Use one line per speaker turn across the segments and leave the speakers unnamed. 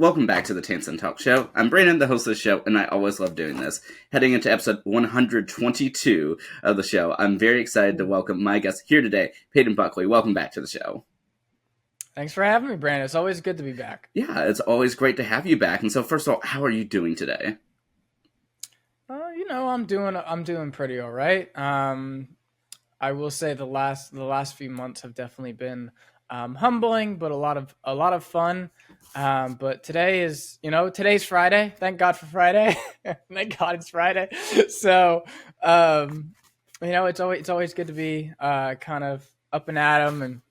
Welcome back to the Tansson Talks show. I'm Brandon, the host of the show, and I always love doing this. Heading into episode 122 of the show, I'm very excited to welcome my guest here today, Peyton Buckley. Welcome back to the show.
Thanks for having me, Brandon. It's always good to be back.
Yeah, it's always great to have you back. And so, first of all, how are you doing today?
I'm doing pretty all right. I will say the last few months have definitely been humbling, but a lot of fun. But today's Friday. Thank God for Friday. Thank God it's Friday. So, it's always good to be kind of up and at 'em and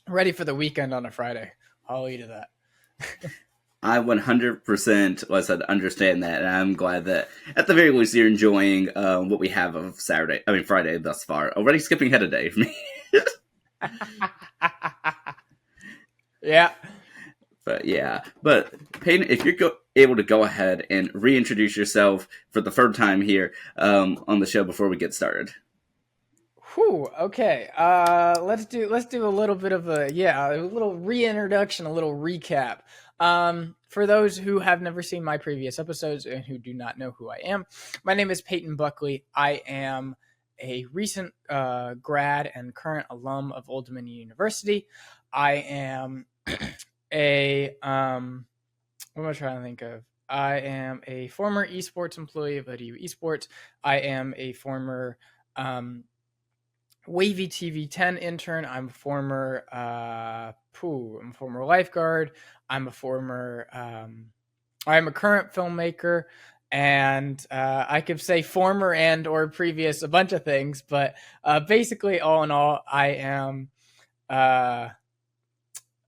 ready for the weekend on a Friday. I'll eat to that.
I 100% understand that, and I'm glad that at the very least you're enjoying what we have of Friday thus far. Already skipping ahead a day for me.
Yeah.
But Peyton, if you're able to go ahead and reintroduce yourself for the third time here on the show before we get started.
Whew, okay. Let's do a little bit of a little reintroduction, a little recap. For those who have never seen my previous episodes and who do not know who I am, my name is Peyton Buckley. I am a recent grad and current alum of Old Dominion University. I am what am I trying to think of? I am a former esports employee of ODU Esports. I am a former Wavy TV 10 intern. I'm a former lifeguard. I'm a current filmmaker, and I could say former and or previous a bunch of things, but basically all in all, I am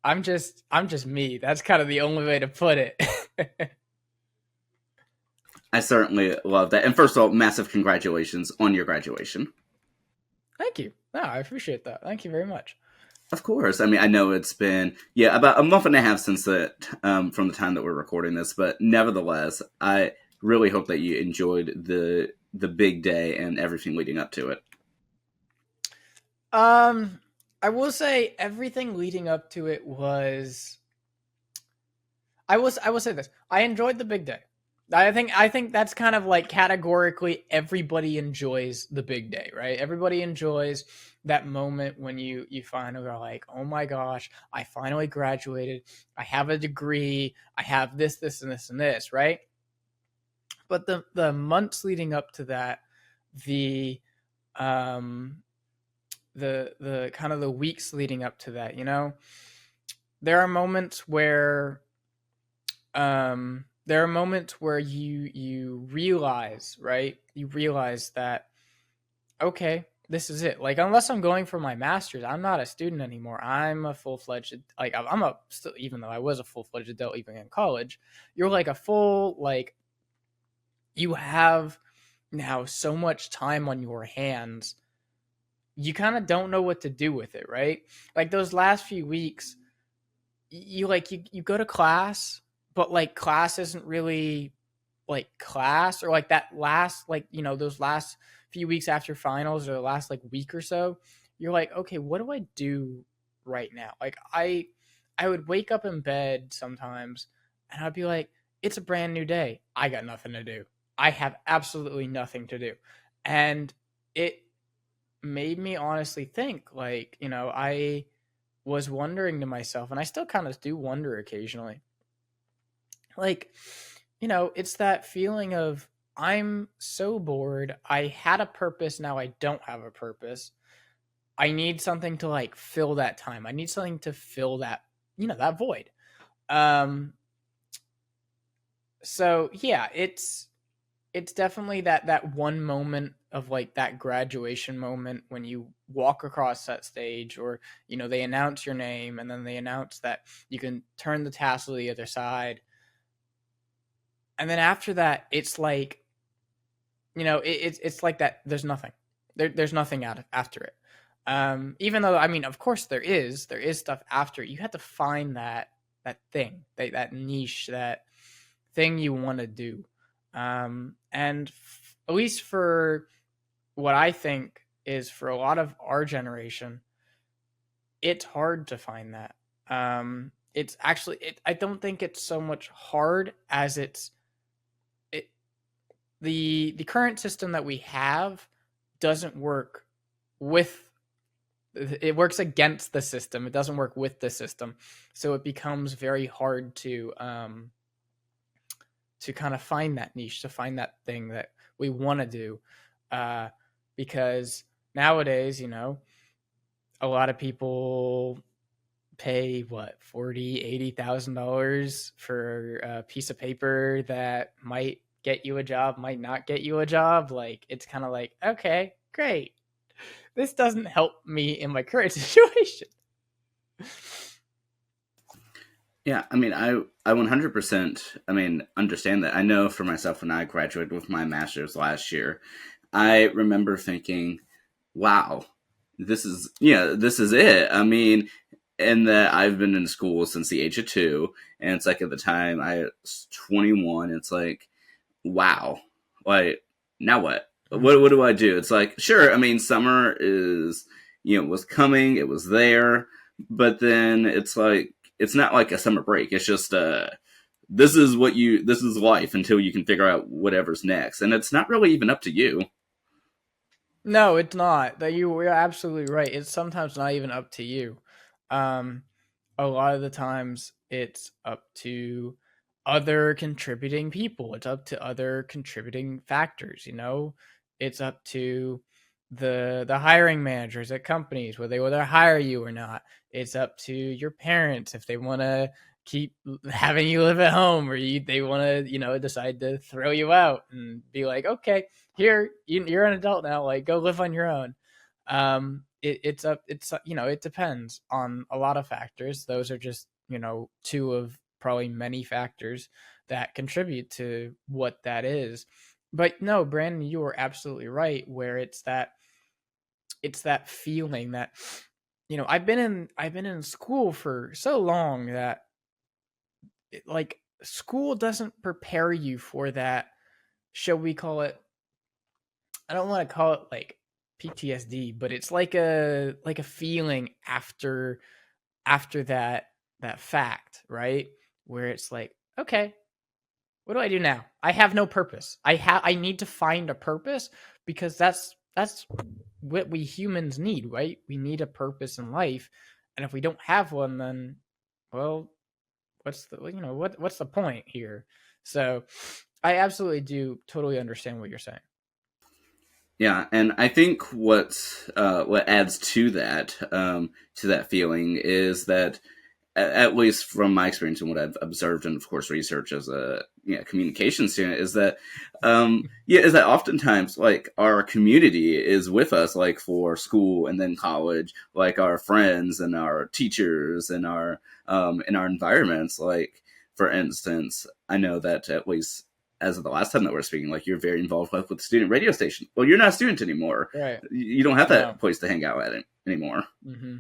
I'm just me. That's kind of the only way to put it.
I certainly love that. And first of all, massive congratulations on your graduation.
Thank you. No, I appreciate that. Thank you very much.
Of course. I mean, I know it's been, about a month and a half since from the time that we're recording this, but nevertheless, I really hope that you enjoyed the big day and everything leading up to it.
I will say everything leading up to it was. I will say this. I enjoyed the big day. I think that's kind of like categorically everybody enjoys the big day, right? Everybody enjoys that moment when you finally are like, oh my gosh, I finally graduated. I have a degree. I have this, and this, and this, right? But the months leading up to that, the kind of the weeks leading up to that, there are moments where you realize, right? You realize that, okay, this is it. Like, unless I'm going for my master's, I'm not a student anymore. I'm a full-fledged, even though I was a full-fledged adult even in college, you're like a full, like, you have now so much time on your hands. You kind of don't know what to do with it, right? Like those last few weeks, you go to class, but like class isn't really like class, or like that last, those last few weeks after finals or the last like week or so, you're like, okay, what do I do right now? Like I would wake up in bed sometimes and I'd be like, it's a brand new day. I got nothing to do. I have absolutely nothing to do. And it made me honestly think, like, I was wondering to myself, and I still kind of do wonder occasionally, like, it's that feeling of, I'm so bored. I had a purpose. Now I don't have a purpose. I need something to like fill that time. I need something to fill that, that void. So yeah, it's definitely that one moment of like that graduation moment when you walk across that stage, or, they announce your name and then they announce that you can turn the tassel to the other side. And then after that, it's like, it's like that. There's nothing. There's nothing after it. Even though, I mean, of course there is stuff after it. You have to find that thing, that niche, that thing you want to do. And at least for what I think is for a lot of our generation, it's hard to find that. it's actually I don't think it's so much hard as it the current system that we have doesn't work with it works against the system. It doesn't work with the system. So it becomes very hard to kind of find that niche, to find that thing that we want to do. Uh, because nowadays, a lot of people pay what 40, $80,000 for a piece of paper that might get you a job, might not get you a job. Like it's kind of like, okay, great. This doesn't help me in my current situation.
Yeah, I mean, I 100%, I mean, understand that. I know for myself when I graduated with my master's last year, I remember thinking, wow, this is it. I mean, and that I've been in school since the age of 2, and it's like at the time I was 21, it's like, wow, like, now what? What do I do? It's like, sure, I mean, summer is, was coming, it was there, but then it's like, it's not like a summer break. It's just, this is life until you can figure out whatever's next. And it's not really even up to you.
No, it's not. That you're absolutely right. It's sometimes not even up to you. Um, a lot of the times it's up to other contributing people. It's up to other contributing factors. It's up to the hiring managers at companies whether they whether hire you or not. It's up to your parents if they want to keep having you live at home, or they want to decide to throw you out and be like, okay, here you're an adult now, like go live on your own. It depends on a lot of factors. Those are just two of probably many factors that contribute to what that is. But no, Brandon, you are absolutely right, where it's that feeling that I've been in school for so long that like school doesn't prepare you for that. Shall we call it, I don't want to call it like PTSD, but it's like a feeling after that fact, right? Where it's like, okay, what do I do now? I have no purpose. I need to find a purpose, because that's what we humans need, right? We need a purpose in life, and if we don't have one, then well, what's the point here? So, I absolutely do totally understand what you're saying.
Yeah, and I think what adds to that feeling is that, at least from my experience and what I've observed, and of course research as a communication student, is that is that oftentimes like our community is with us, like for school and then college, like our friends and our teachers and our in our environments. Like for instance, I know that at least as of the last time that we're speaking, like you're very involved with the student radio station. Well, you're not a student anymore.
Right.
You don't have
No.
that place to hang out at anymore.
Hmm.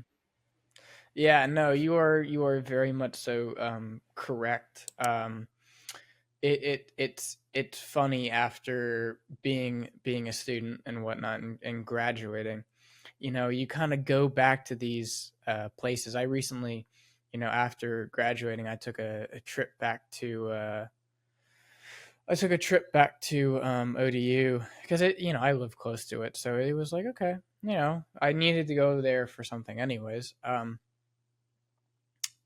Yeah, no, you are very much so correct. It's funny after being a student and whatnot, and graduating. You kind of go back to these places. I recently, after graduating, I took a trip back to ODU, because I live close to it, so it was like, okay, I needed to go there for something anyways.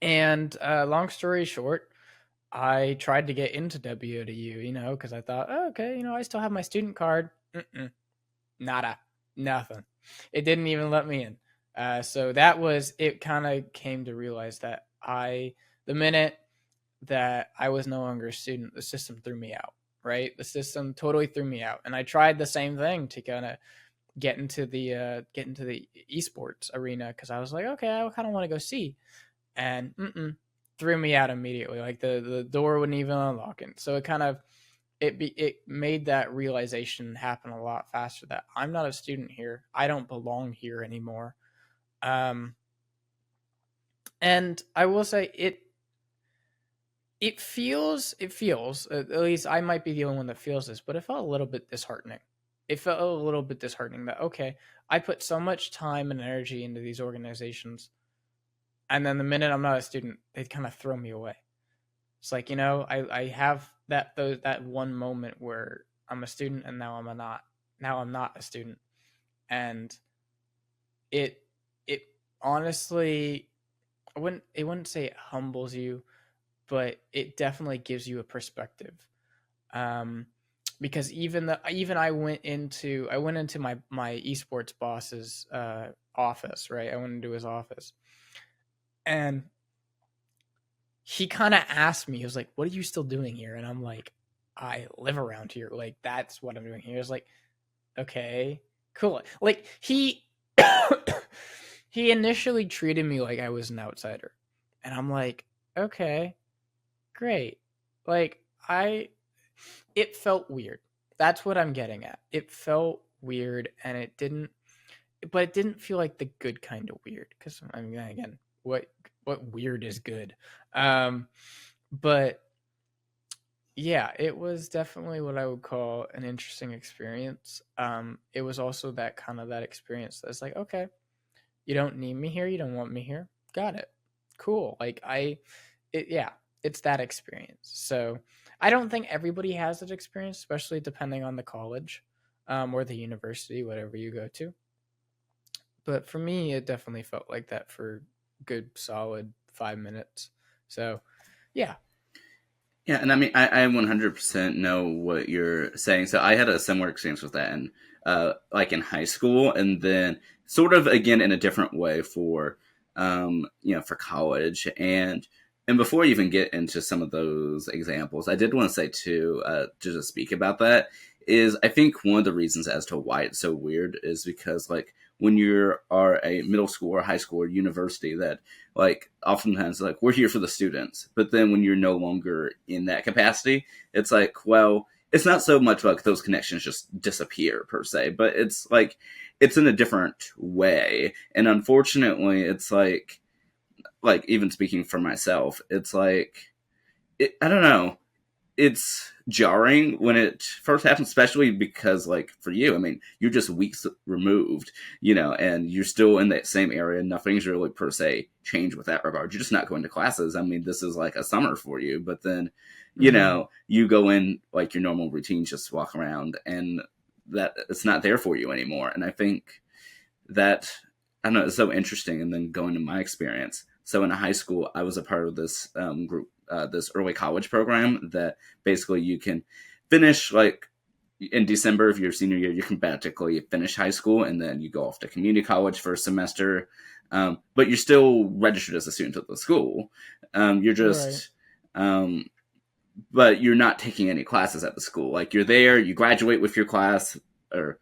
And long story short, I tried to get into WODU, because I thought, oh, okay, I still have my student card. Mm-mm, nada, nothing. It didn't even let me in. So that was it. Kind of came to realize that the minute that I was no longer a student, the system threw me out. Right, the system totally threw me out, and I tried the same thing to kind of get into the esports arena, because I was like, okay, I kind of want to go see, and threw me out immediately. Like the door wouldn't even unlock it. So it made that realization happen a lot faster, that I'm not a student here. I don't belong here anymore. Um, and I will say it feels, at least I might be the only one that feels this, but it felt a little bit disheartening. It felt a little bit disheartening that, okay, I put so much time and energy into these organizations, And then the minute I'm not a student, they kind of throw me away. It's like, I have that one moment where I'm a student and now I'm not a student. And it it honestly, I wouldn't say it humbles you, but it definitely gives you a perspective. Um because even I went into my esports boss's office, right? I went into his office, and he kind of asked me, he was like, "What are you still doing here?" And I'm like, "I live around here. Like, that's what I'm doing here." He was like, "Okay, cool." Like, he initially treated me like I was an outsider. And I'm like, "Okay, great." Like, it felt weird. That's what I'm getting at. It felt weird, and it didn't feel like the good kind of weird. Because, I mean, again, what weird is good? Um, but yeah, it was definitely what I would call an interesting experience. It was also that experience that's like, okay, you don't need me here, you don't want me here, got it, cool. Yeah, it's that experience. So I don't think everybody has that experience, especially depending on the college, or the university, whatever you go to. But for me, it definitely felt like that for good solid 5 minutes. So yeah.
Yeah, and I mean, I 100% know what you're saying. So I had a similar experience with that, and like in high school, and then sort of again in a different way for, for college. And before I even get into some of those examples, I did want to say too, to just speak about that, is I think one of the reasons as to why it's so weird is because like when you are a middle school or high school or university, that like oftentimes like we're here for the students, but then when you're no longer in that capacity, it's like, well, it's not so much like those connections just disappear per se, but it's like it's in a different way. And unfortunately, it's like even speaking for myself, it's like I don't know, it's jarring when it first happens, especially because like for you, I mean, you're just weeks removed, and you're still in that same area. Nothing's really per se changed with that regard. You're just not going to classes. I mean, this is like a summer for you, but then,
Mm-hmm.
you go in like your normal routine, just walk around, and that it's not there for you anymore. And I think that, I don't know, it's so interesting. And then going to my experience. So in high school, I was a part of this group, this early college program that basically you can finish like in December of your senior year, you can practically finish high school and then you go off to community college for a semester. But you're still registered as a student at the school. You're
Right.
just, but you're not taking any classes at the school. Like you're there, you graduate with your class, or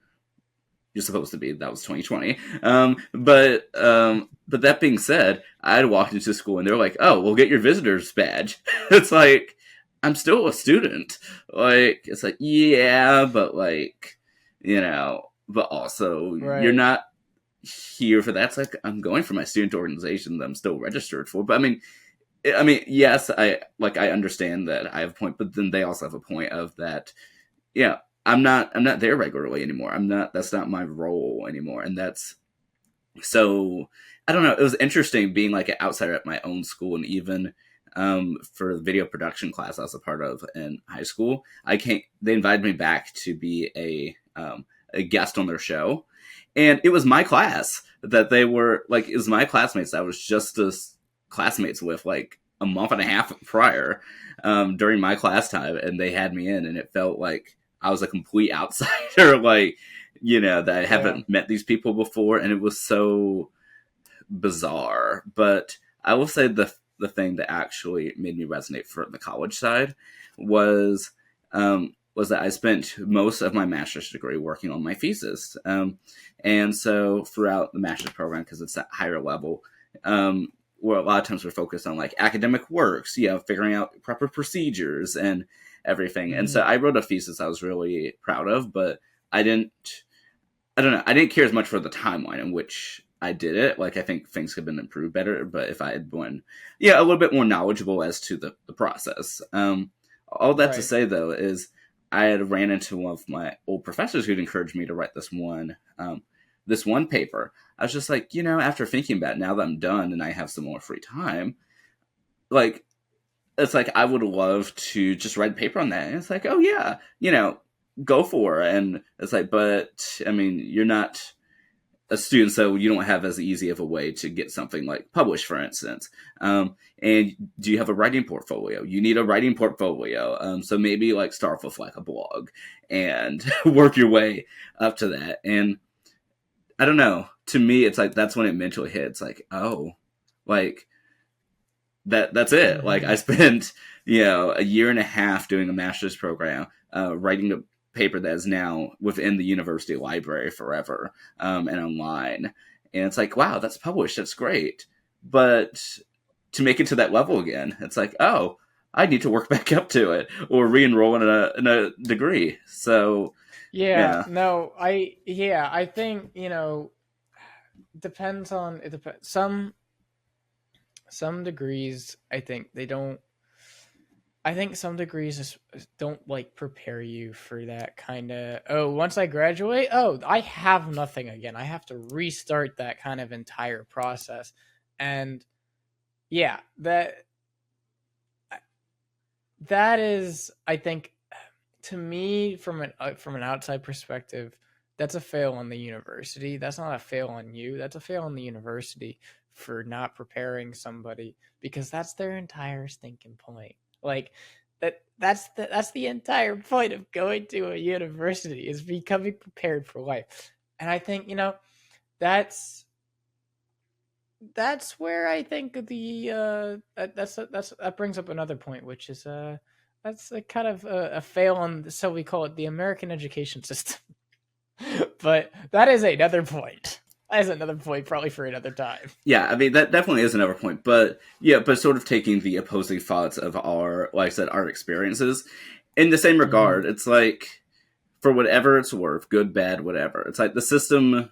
you're supposed to be. That was 2020. But that being said, I'd walked into school and they're like, "Oh, we'll get your visitor's badge." It's like I'm still a student. Like it's like yeah, but like but also you're
Right.
not here for that. It's like I'm going for my student organization that I'm still registered for. But I mean, yes, I understand that I have a point, but then they also have a point of that. Yeah, I'm not there regularly anymore. I'm not. That's not my role anymore, and that's so. I don't know. It was interesting being like an outsider at my own school, and even for the video production class I was a part of in high school. I can't. They invited me back to be a guest on their show, and it was my class that they were like. It was my classmates that I was just as classmates with like a month and a half prior, during my class time, and they had me in, and it felt like I was a complete outsider, like that I
Yeah.
haven't met these people before, and it was so bizarre. But I will say the thing that actually made me resonate for the college side was was that I spent most of my master's degree working on my thesis, and so throughout the master's program, because it's at higher level, where a lot of times we're focused on like academic works, figuring out proper procedures and everything. And
Mm-hmm.
so I wrote a thesis I was really proud of, but I didn't I don't know. I didn't care as much for the timeline in which I did it. Like, I think things could have been improved better, but if I had been, a little bit more knowledgeable as to the process. All that to
Right.
say, though, is I had ran into one of my old professors who'd encouraged me to write this one paper. I was just like, after thinking about it, now that I'm done and I have some more free time, like, it's like I would love to just write a paper on that. And it's like, oh yeah, go for it. And it's like, but I mean, you're not a student, so you don't have as easy of a way to get something like published, for instance. And do you have a writing portfolio? You need a writing portfolio. So maybe like start with like a blog and work your way up to that. And I don't know. To me, it's like that's when it mentally hits. Like, oh, like that's it. Like I
Mm-hmm.
spent a year and a half doing a master's program, writing a paper that is now within the university library forever, and online. And it's like, wow, that's published. That's great. But to make it to that level again, it's like, oh, I need to work back up to it or re-enroll in a degree. So
Yeah,
yeah,
no, I think, depends on it depends some degrees. I think some degrees don't like prepare you for that kind of, oh, once I graduate, oh, I have nothing again. I have to restart that kind of entire process. And yeah, that is, I think, to me, from an outside perspective, that's a fail on the university. That's not a fail on you. That's a fail on the university for not preparing somebody, because that's their entire stinking point. Like that's the entire point of going to a university, is becoming prepared for life. And I think, that's where I think that brings up another point, which is that's a kind of a fail on, so we call it, the American education system. But that is another point. That is another point, probably for another time.
yeah, I mean that definitely is another point, but yeah, but sort of taking the opposing thoughts of our, like I said, our experiences in the same
Mm-hmm.
regard. It's like for whatever it's worth, good, bad, whatever. It's like the system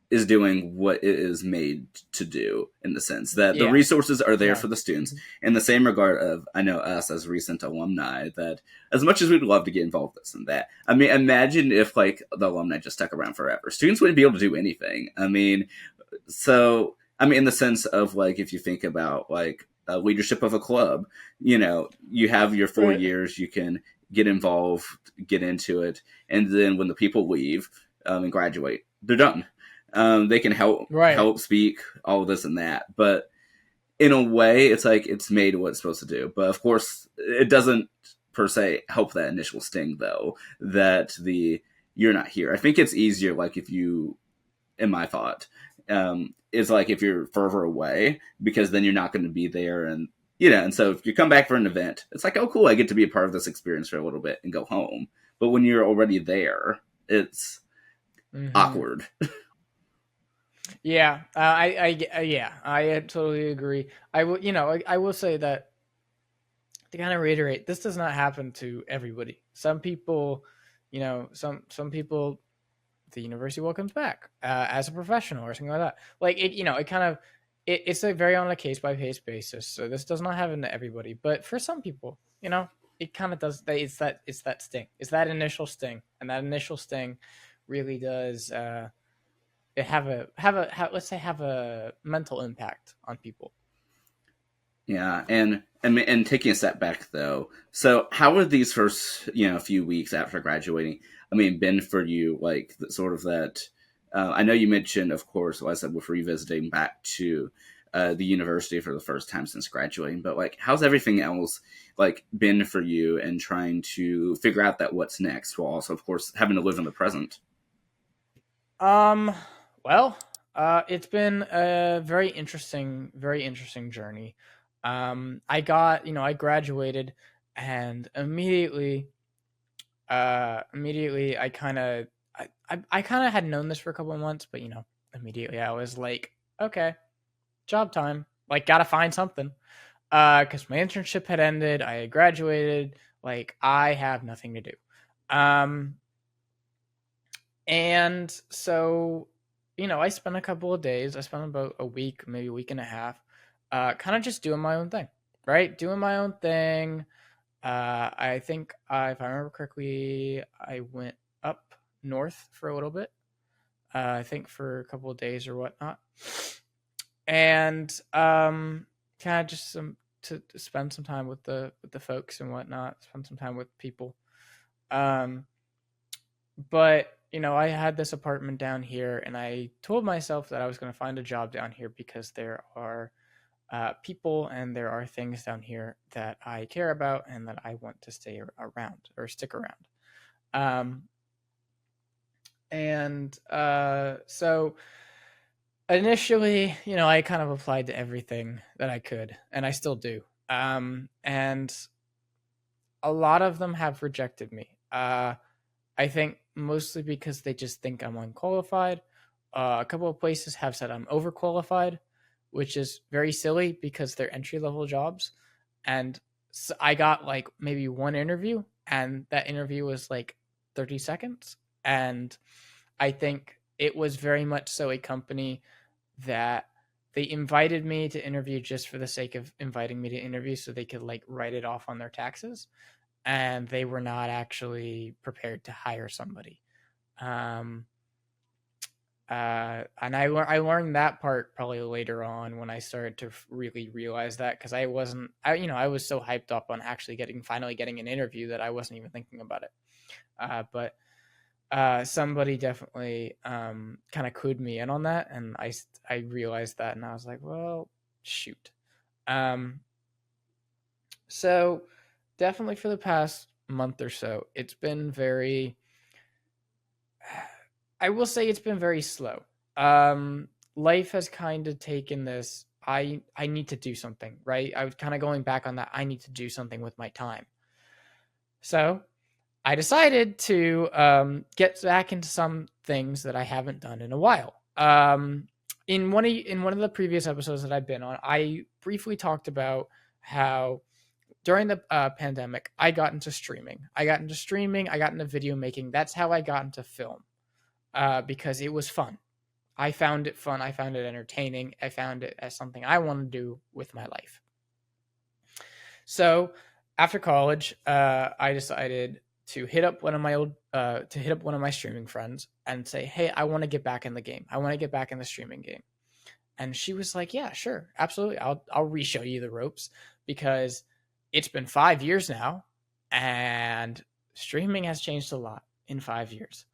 is doing what it is made to do in the sense that the
Yeah.
resources are there
No.
for the students. In the same regard of, I know us as recent alumni, that as much as we'd love to get involved with this and that, I mean, imagine if like the alumni just stuck around forever. Students wouldn't be able to do anything. I mean, so I mean, in the sense of like, if you think about like leadership of a club, you have your 4 years, you can get involved, get into it, and then when the people leave and graduate, they're done. They can
Right.
help speak all of this and that, but in a way, it's like it's made what it's supposed to do. But of course, it doesn't per se help that initial sting, though. That the you're not here. I think it's easier, like if you, in my thought, is like if you're further away, because then you're not going to be there, and and so if you come back for an event, it's like, oh cool, I get to be a part of this experience for a little bit and go home. But when you're already there, it's
Mm-hmm.
awkward.
Yeah. Yeah, I totally agree. I will say that, to kind of reiterate, this does not happen to everybody. Some people, some people, the university welcomes back as a professional or something like that. Like it, it kind of, it's a very on a case by case basis. So this does not happen to everybody, but for some people, it kind of does. It's that sting. It's that initial sting, and that initial sting really does it let's say have a mental impact on people.
Yeah, and taking a step back though. So, how are these first few weeks after graduating? I mean, been for you like sort of that? I know you mentioned, of course, like I said, with revisiting back to the university for the first time since graduating. But like, how's everything else like been for you and trying to figure out that what's next, while also, of course, having to live in the present?
Um, well, it's been a very interesting journey. I graduated, and immediately, I kind of had known this for a couple of months, but immediately I was like, okay, job time. Like, gotta find something. Because my internship had ended, I had graduated. Like, I have nothing to do. Um, And so, I spent a couple of days. I spent about a week, maybe a week and a half, kind of just doing my own thing, right? Doing my own thing. I think, if I remember correctly, I went up north for a little bit. I think for a couple of days or whatnot, and kind of just some to spend some time with the folks and whatnot, spend some time with people. Um, but I had this apartment down here, and I told myself that I was going to find a job down here because there are people and there are things down here that I care about and that I want to stay around or stick around. Um, and so initially, I kind of applied to everything that I could, and I still do. And a lot of them have rejected me. I think mostly because they just think I'm unqualified. A couple of places have said I'm overqualified, which is very silly because they're entry level jobs. And so I got like maybe one interview, and that interview was like 30 seconds. And I think it was very much so a company that they invited me to interview just for the sake of inviting me to interview so they could like write it off on their taxes, and they were not actually prepared to hire somebody. Um, and I learned that part probably later on when I started to really realize that, because I was so hyped up on actually finally getting an interview that I wasn't even thinking about it. But somebody definitely kind of clued me in on that, and I realized that, and I was like, well, shoot. Um, so definitely for the past month or so, it's been very. I will say it's been very slow. Life has kind of taken this. I need to do something, right? I was kind of going back on that. I need to do something with my time. So I decided to get back into some things that I haven't done in a while. In one of the previous episodes that I've been on, I briefly talked about how during the pandemic I got into streaming. I got into video making. That's how I got into film, because it was fun. I found it fun. I found it entertaining. I found it as something I want to do with my life. So after college, I decided to hit up one of my streaming friends and say, "Hey, I want to get back in the game. I want to get back in the streaming game." And she was like, "Yeah, sure, absolutely. I'll re-show you the ropes, because it's been 5 years now, and streaming has changed a lot in 5 years,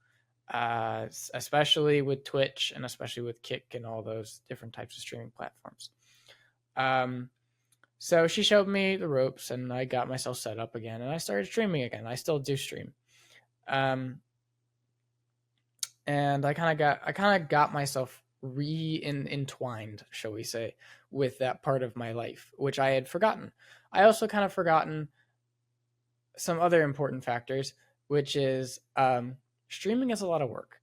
especially with Twitch and especially with Kick and all those different types of streaming platforms." Um, so she showed me the ropes, and I got myself set up again, and I started streaming again. I still do stream, um, and I kind of got myself entwined, shall we say, with that part of my life, which I had forgotten. I also kind of forgotten some other important factors, which is streaming is a lot of work.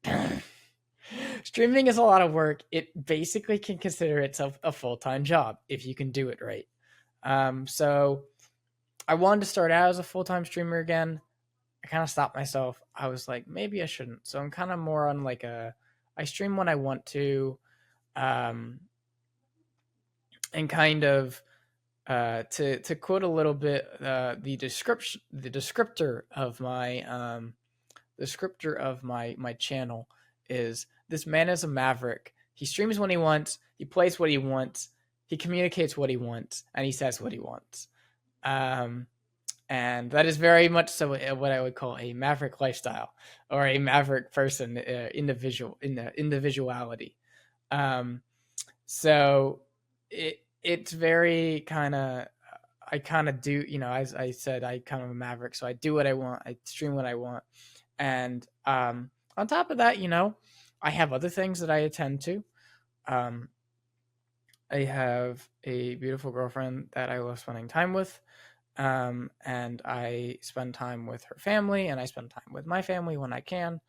Streaming is a lot of work. It basically can consider itself a full-time job if you can do it right. So I wanted to start out as a full-time streamer again. I kind of stopped myself. I was like, maybe I shouldn't. So I'm kind of more on like I stream when I want to, um, and kind of to quote a little bit, the descriptor of my channel is, "This man is a maverick. He streams when he wants. He plays what he wants. He communicates what he wants, and he says what he wants." Um, and that is very much so what I would call a maverick lifestyle, or a maverick person, individuality. Um, so it's very kind of, I kind of do, as I said, I kind of a maverick, so I do what I want, I stream what I want, and on top of that, I have other things that I attend to. Um, I have a beautiful girlfriend that I love spending time with. And I spend time with her family, and I spend time with my family when I can,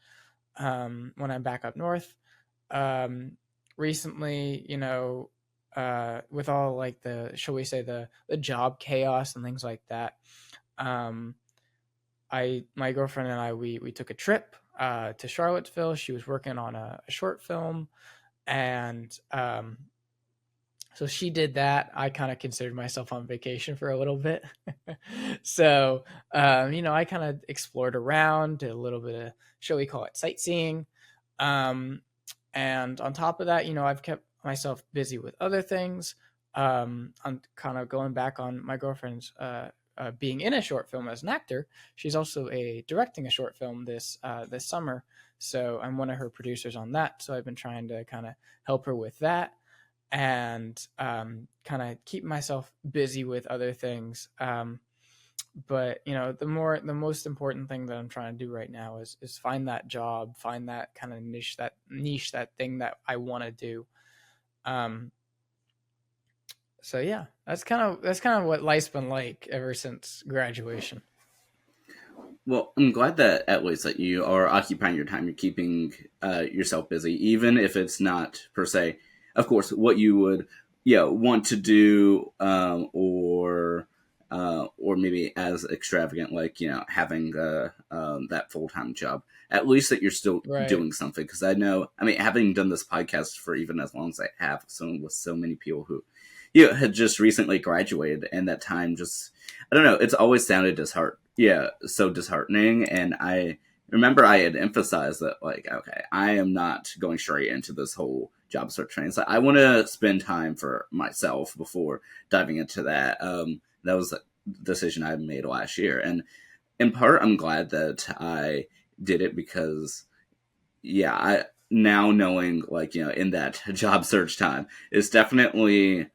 when I'm back up north. Recently, with all like shall we say, the job chaos and things like that, my girlfriend and I, we took a trip to Charlottesville. She was working on a short film, and so she did that. I kind of considered myself on vacation for a little bit. So, I kind of explored around, did a little bit of, shall we call it, sightseeing. Um, And on top of that, I've kept myself busy with other things. I'm kind of going back on my girlfriend's being in a short film as an actor. She's also directing a short film this summer, so I'm one of her producers on that. So I've been trying to kind of help her with that, and kind of keep myself busy with other things. But the most important thing that I'm trying to do right now is find that job, find that kind of niche, that thing that I want to do. Um, so yeah, that's kind of what life's been like ever since graduation.
Well, I'm glad that at least that you are occupying your time. You're keeping yourself busy, even if it's not per se, of course, what you would, want to do, or maybe as extravagant, like having that full time job. At least that you're still
Right.
doing something. Because I know, I mean, having done this podcast for even as long as I have, with so many people who, had just recently graduated, and that time just, I don't know, it's always sounded so disheartening. And I remember I had emphasized that, like, okay, I am not going straight into this whole job search thing. So I want to spend time for myself before diving into that. That was a decision I made last year. And in part, I'm glad that I did it because, I now knowing, like, in that job search time, is definitely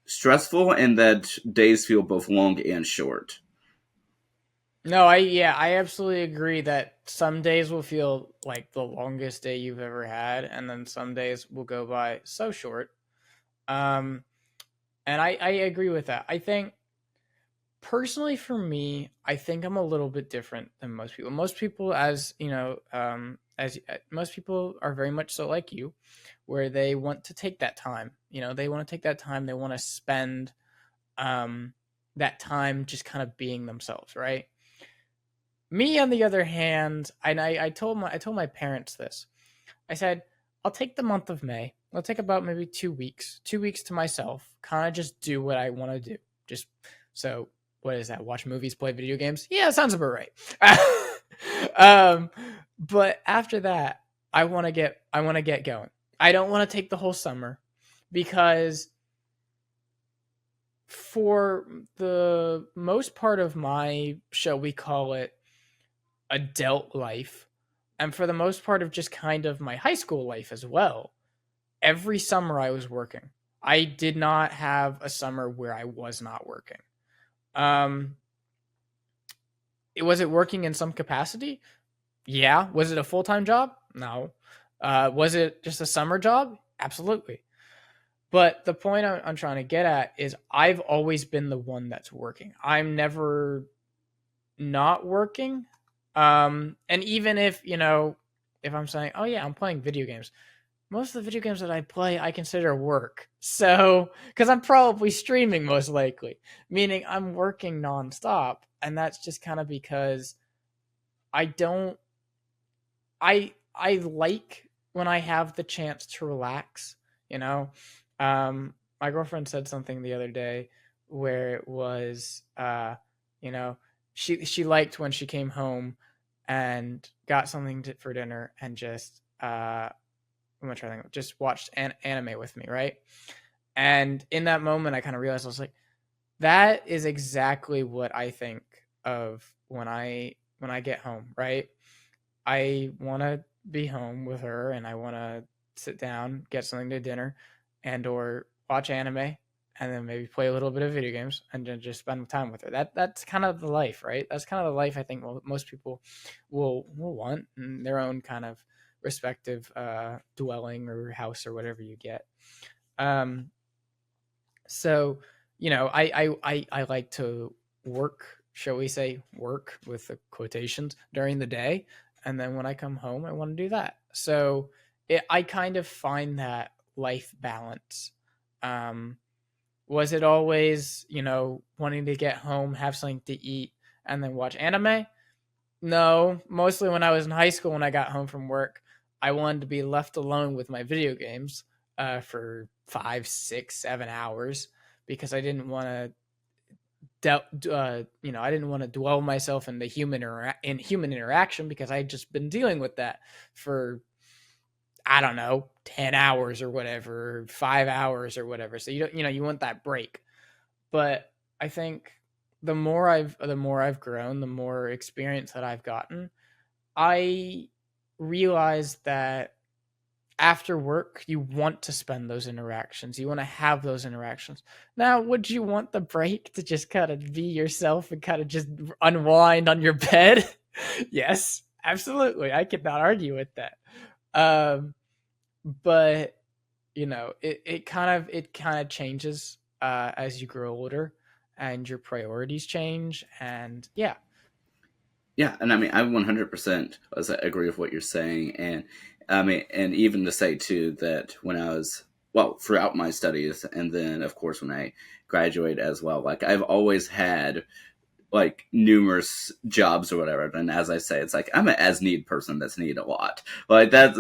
stressful, and that days feel both long and short.
No, I absolutely agree that some days will feel like the longest day you've ever had, and then some days will go by so short. Um, and I agree with that. I think personally for me, I think I'm a little bit different than most people. Most people, most people are very much so like you, where they want to take that time. They want to take that time. They want to spend um, that time just kind of being themselves, right? Me, on the other hand, and I told my parents this. I said, I'll take the month of May. I'll take about maybe 2 weeks to myself, kind of just do what I want to do. Just so, what is that? Watch movies, play video games. Yeah, sounds about right. um, but after that, I want to get going. I don't want to take the whole summer because for the most part of my, shall we call it, adult life, and for the most part of just kind of my high school life as well, every summer I was working. I did not have a summer where I was not working. Um, was it working in some capacity? Yeah. Was it a full time job? No. Was it just a summer job? Absolutely. But the point I'm trying to get at is I've always been the one that's working. I'm never not working. And even if I'm saying, oh yeah, I'm playing video games, most of the video games that I play, I consider work. So, because I'm probably streaming most likely, meaning I'm working nonstop. And that's just kind of because I don't, I like when I have the chance to relax, you know? My girlfriend said something the other day where it was, you know, she liked when she came home and got something for dinner and just, I'm gonna try to think, just watched anime with me, right? And in that moment, I kind of realized I was like, that is exactly what I think of when I get home, right? I want to be home with her, and I want to sit down, get something to dinner, and or watch anime, and then maybe play a little bit of video games, and then just spend time with her. That's kind of the life, right? That's kind of the life I think most people will want in their own kind of respective dwelling or house or whatever you get. Um, so I like to work, shall we say, work with the quotations during the day, and then when I come home, I want to do that. So I kind of find that life balance. Um, was it always, wanting to get home, have something to eat, and then watch anime? No, mostly when I was in high school, when I got home from work, I wanted to be left alone with my video games for 5, 6, 7 hours because I didn't want to, I didn't want to dwell myself in the human interaction because I had just been dealing with that for I don't know, 10 hours or whatever, 5 hours or whatever. So you don't, you want that break. But I think the more I've grown, the more experience that I've gotten, I realized that after work, you want to spend those interactions. You want to have those interactions. Now, would you want the break to just kind of be yourself and kind of just unwind on your bed? Yes, absolutely. I could not argue with that. Um, but it kind of changes as you grow older and your priorities change. And yeah.
Yeah, and I mean, I 100% agree with what you're saying, and I mean, and even to say too that when I was well throughout my studies, and then of course when I graduate as well, like I've always had like numerous jobs or whatever, and as I say, it's like I'm an as need person that's need a lot. Like that's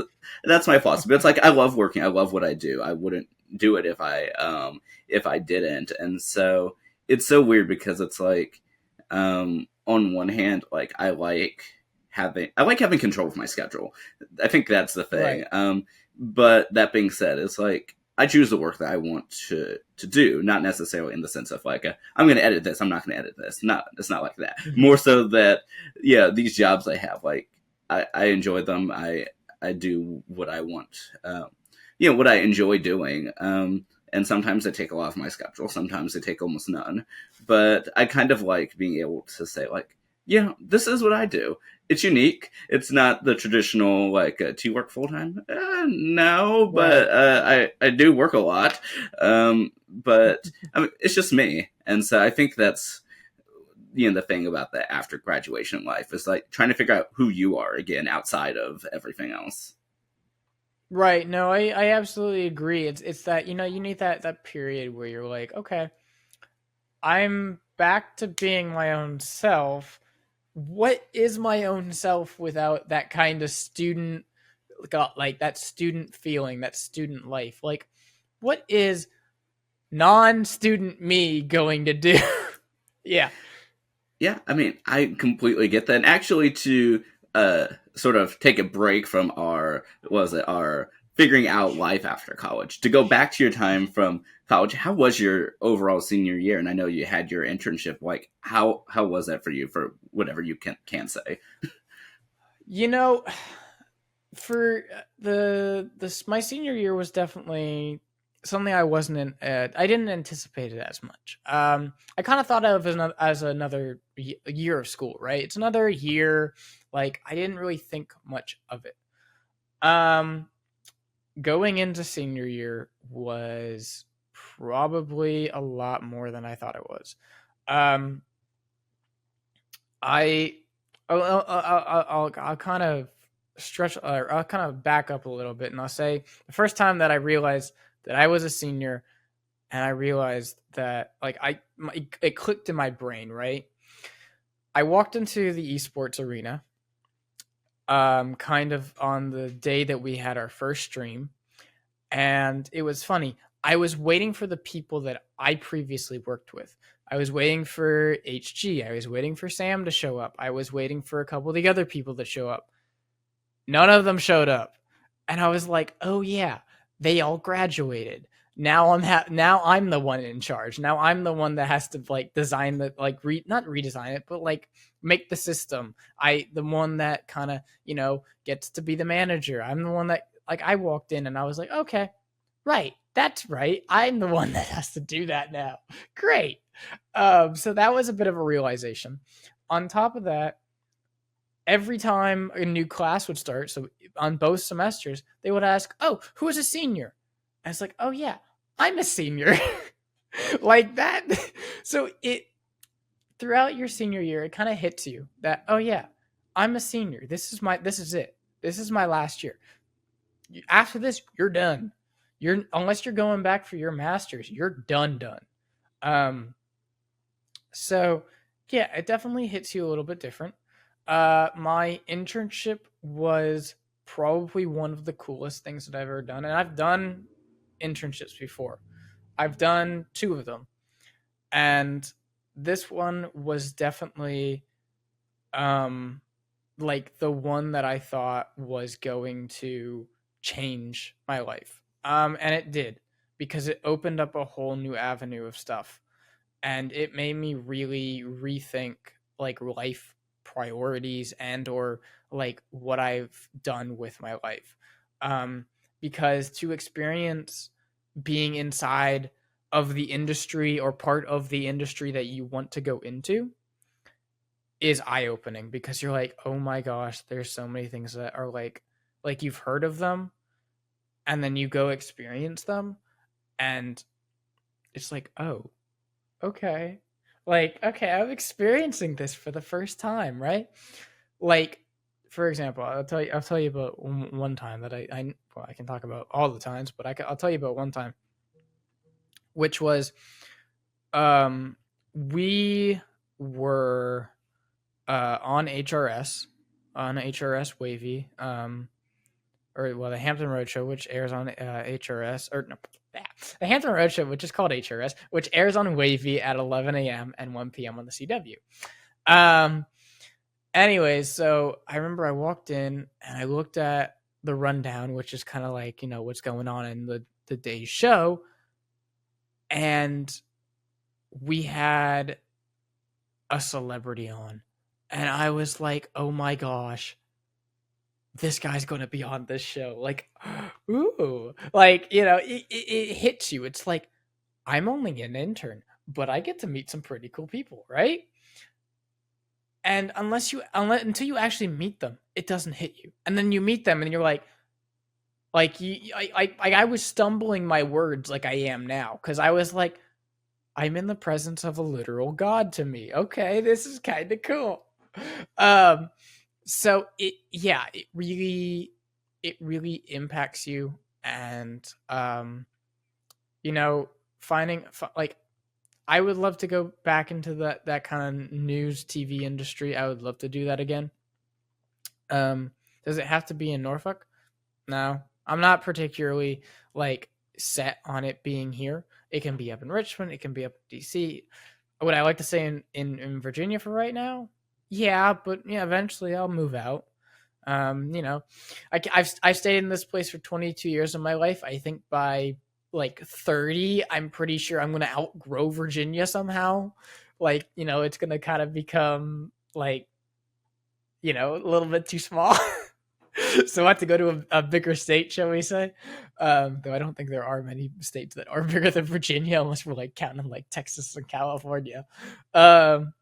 my philosophy. It's like I love working, I love what I do. I wouldn't do it if I didn't, and so it's so weird because it's like on one hand, like I like having control of my schedule. I think that's the thing.
Right.
But that being said, it's like I choose the work that I want to do, not necessarily in the sense of like I'm going to edit this, I'm not going to edit this. Not it's not like that.
Mhm.
More so that yeah, these jobs I have, like I enjoy them. I do what I want. What I enjoy doing. And sometimes they take a lot of my schedule. Sometimes they take almost none. But I kind of like being able to say like, yeah, this is what I do. It's unique. It's not the traditional like, do you work full time? No, but
Right.
I do work a lot. But I mean, it's just me, and so I think that's the thing about the after graduation life is like trying to figure out who you are again outside of everything else.
Right. No, I absolutely agree. It's that, you need that period where you're like, okay, I'm back to being my own self. What is my own self without that kind of student, got like that student feeling, that student life? Like, what is non-student me going to do? Yeah.
Yeah, I mean, I completely get that. And actually, to sort of take a break from our was it our figuring out life after college, to go back to your time from college, how was your overall senior year? And I know you had your internship. Like, how was that for you? For whatever you can say.
You know, for my senior year was definitely something I wasn't in. I didn't anticipate it as much. I kind of thought of it as another year of school, right? It's another year. Like I didn't really think much of it. Um, Going into senior year was probably a lot more than I thought it was. Um, I I'll kind of stretch or I'll kind of back up a little bit and I'll say the first time that I realized that I was a senior and I realized that like it clicked in my brain, right? I walked into the esports arena kind of on the day that we had our first stream, and it was funny. I was waiting for the people that I previously worked with. I was waiting for HG. I was waiting for Sam to show up. I was waiting for a couple of the other people to show up. None of them showed up. And I was like, "Oh yeah, they all graduated. Now I'm the one in charge. Now I'm the one that has to like design the like not redesign it, but like make the system. The one that kind of, gets to be the manager. I'm the one that like I walked in and I was like, "Okay, right. That's right. I'm the one that has to do that now." Great. So that was a bit of a realization. On top of that, every time a new class would start, so on both semesters, they would ask, "Oh, who is a senior?" And it's like, "Oh yeah, I'm a senior." Like that. So it throughout your senior year, it kind of hits you that, "Oh yeah, I'm a senior. This is it. This is my last year. After this, you're done. You're unless you're going back for your masters, you're done. Um so yeah, it definitely hits you a little bit different. My internship was probably one of the coolest things that I've ever done, and I've done internships before. I've done two of them, and this one was definitely um like the one that I thought was going to change my life. And it did, because it opened up a whole new avenue of stuff, and it made me really rethink like life priorities and or like what I've done with my life. Um, because to experience being inside of the industry or part of the industry that you want to go into is eye opening, because you're like, oh my gosh, there's so many things that are like you've heard of them, and then you go experience them, and it's like, oh, okay. Like, okay, I'm experiencing this for the first time, right? Like, for example, I'll tell you about one time that well, I can talk about all the times, but I'll tell you about one time, which was, um, we were on HRS, Wavy, or well, the Hampton Roadshow, which airs on HRS, or no, the Hampton Roadshow, which is called HRS, which airs on Wavy at 11 a.m. and 1 p.m. on the CW. Anyways, so I remember I walked in and I looked at the rundown, which is kind of like, you know, what's going on in the day's show, and we had a celebrity on, and I was like, oh my gosh, this guy's going to be on this show. Like, ooh, like, you know, it hits you. It's like, I'm only an intern, but I get to meet some pretty cool people, right? And until you actually meet them, it doesn't hit you. And then you meet them and you're like I was stumbling my words like I am now, because I was like, I'm in the presence of a literal god to me. Okay, this is kind of cool. Um, so it really impacts you, and you know, like, I would love to go back into that kind of news TV industry. I would love to do that again. Does it have to be in Norfolk? No, I'm not particularly like set on it being here. It can be up in Richmond, it can be up in DC. Would I like to stay in Virginia for right now? Yeah, but yeah, eventually I'll move out. You know, I've stayed in this place for 22 years of my life. I think by like 30, I'm pretty sure I'm gonna outgrow Virginia somehow. Like, you know, it's gonna kind of become like, you know, a little bit too small. So I have to go to a bigger state, shall we say? Though I don't think there are many states that are bigger than Virginia, unless we're like counting like Texas and California. Um,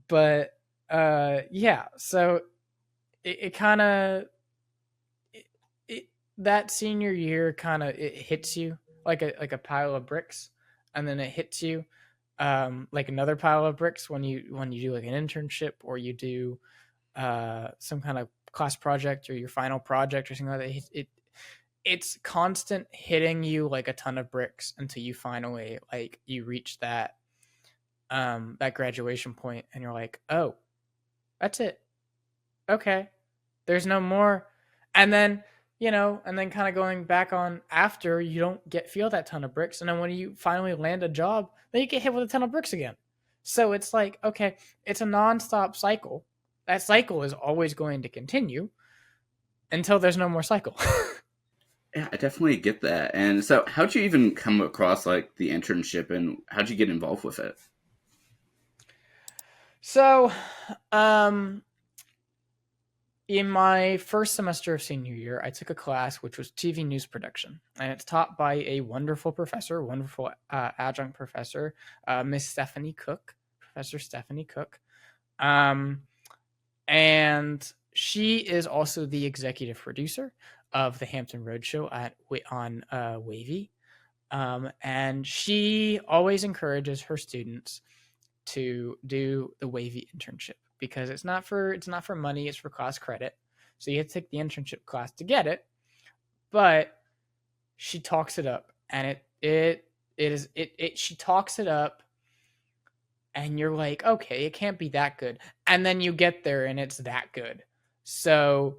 but yeah, so it kind of it that senior year kind of it hits you like a pile of bricks, and then it hits you like another pile of bricks when you do like an internship, or you do some kind of class project or your final project or something like that. It's constant hitting you like a ton of bricks until you finally like you reach that graduation point and you're like, oh, that's it. Okay, there's no more. And then, you know, and then kind of going back on after, you don't feel that ton of bricks, and then when you finally land a job, then you get hit with a ton of bricks again. So it's like, okay, it's a nonstop cycle. That cycle is always going to continue until there's no more cycle.
Yeah, I definitely get that. And so, how'd you even come across like the internship, and how'd you get involved with it?
So, um, in my first semester of senior year, I took a class which was TV news production, and it's taught by a wonderful adjunct professor, Miss Stephanie Cook, Professor Stephanie Cook. Um, and she is also the executive producer of the Hampton Roadshow on Wavy. And she always encourages her students to do the Wavy internship, because it's not for money, it's for class credit. So you have to take the internship class to get it, but she talks it up, and she talks it up, and you're like, okay, it can't be that good. And then you get there and it's that good. So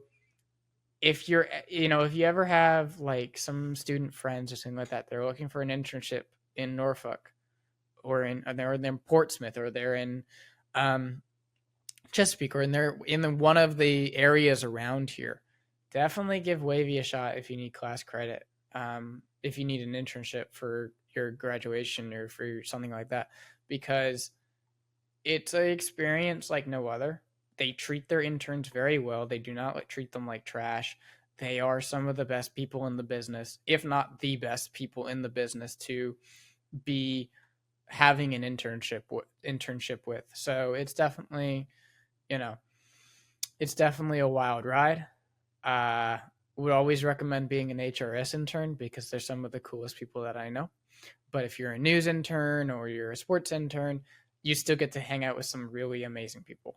if you're, you know, if you ever have like some student friends or something like that, they're looking for an internship in Norfolk, or they're in Portsmouth, or they're in Chesapeake, or they're in one of the areas around here, definitely give Wavy a shot if you need class credit. If you need an internship for your graduation or for something like that, because it's an experience like no other. They treat their interns very well. They do not treat them like trash. They are some of the best people in the business, if not the best people in the business to be having an internship with. So it's definitely, you know, it's definitely a wild ride. Uh, would always recommend being an HRS intern because they're some of the coolest people that I know. But if you're a news intern or you're a sports intern, you still get to hang out with some really amazing people.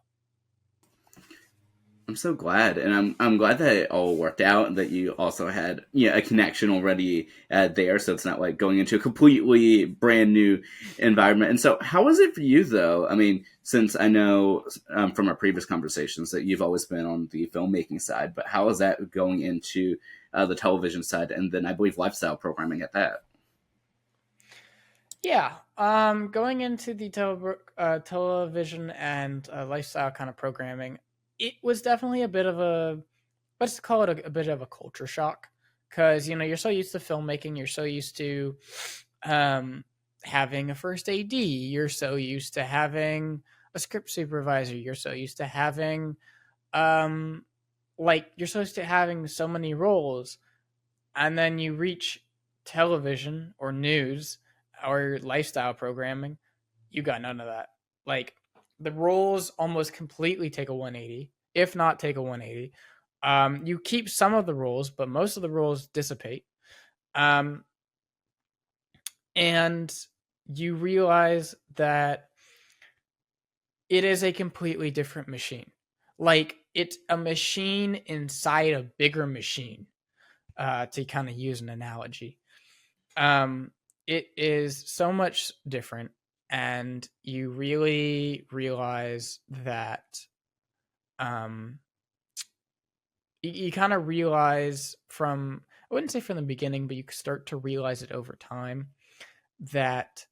I'm so glad, and I'm glad that it all worked out, and that you also had a connection already there, so it's not like going into a completely brand new environment. And so, how was it for you, though? I mean, since I know from our previous conversations that you've always been on the filmmaking side, but how is that going into the television side, and then I believe lifestyle programming at that?
Yeah, going into the television and lifestyle kind of programming, it was definitely a bit of a, let's call it a bit of a culture shock, because you're so used to filmmaking, you're so used to um, having a first AD, you're so used to having a script supervisor, you're so used to having um, you're so used to having so many roles, and then you reach television or news or lifestyle programming, you got none of that. Like the roles almost completely take a 180, if not take a 180. You keep some of the roles, but most of the roles dissipate. Um, and you realize that it is a completely different machine. Like it's a machine inside a bigger machine, to kind of use an analogy. Um, it is so much different, and you really realize that um, you kind of realize from, I wouldn't say from the beginning, but you start to realize it over time that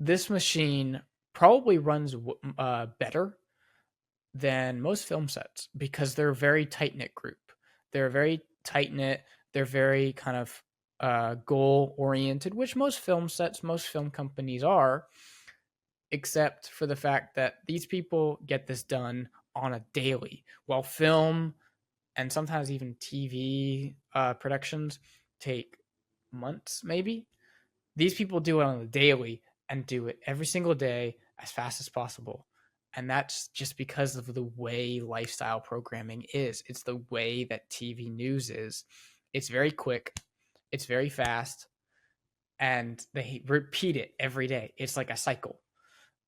this machine probably runs better than most film sets because they're a very tight knit group. They're very tight knit. They're very kind of goal oriented, which most film sets, most film companies are, except for the fact that these people get this done on a daily, while film and sometimes even TV productions take months, maybe. These people do it on a daily and do it every single day as fast as possible. And that's just because of the way lifestyle programming is. It's the way that TV news is. It's very quick, it's very fast, and they repeat it every day. It's like a cycle.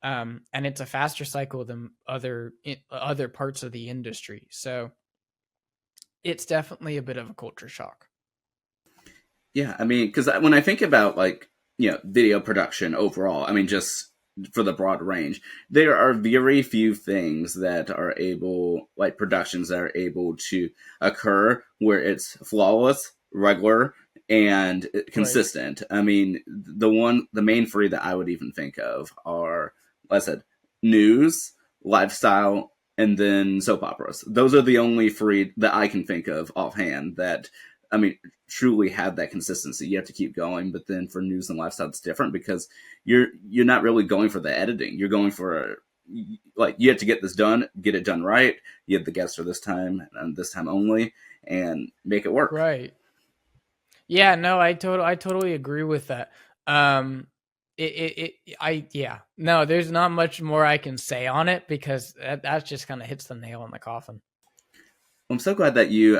And it's a faster cycle than other parts of the industry. So it's definitely a bit of a culture shock.
Yeah, I mean, because when I think about like video production overall, I mean, just for the broad range, there are very few things that are able, like productions that are able to occur where it's flawless, regular, and
Right.
consistent. I mean, the main three that I would even think of are, like I said, news, lifestyle, and then soap operas. Those are the only three that I can think of offhand that, I mean, truly have that consistency. You have to keep going, but then for news and lifestyle, it's different because you're not really going for the editing. You're going for, like, you have to get this done, get it done right. You have the guests for this time and this time only, and make it work.
Right. Yeah, no, I totally agree with that. Um yeah. No, there's not much more I can say on it because that just kind of hits the nail on the coffin.
I'm so glad that you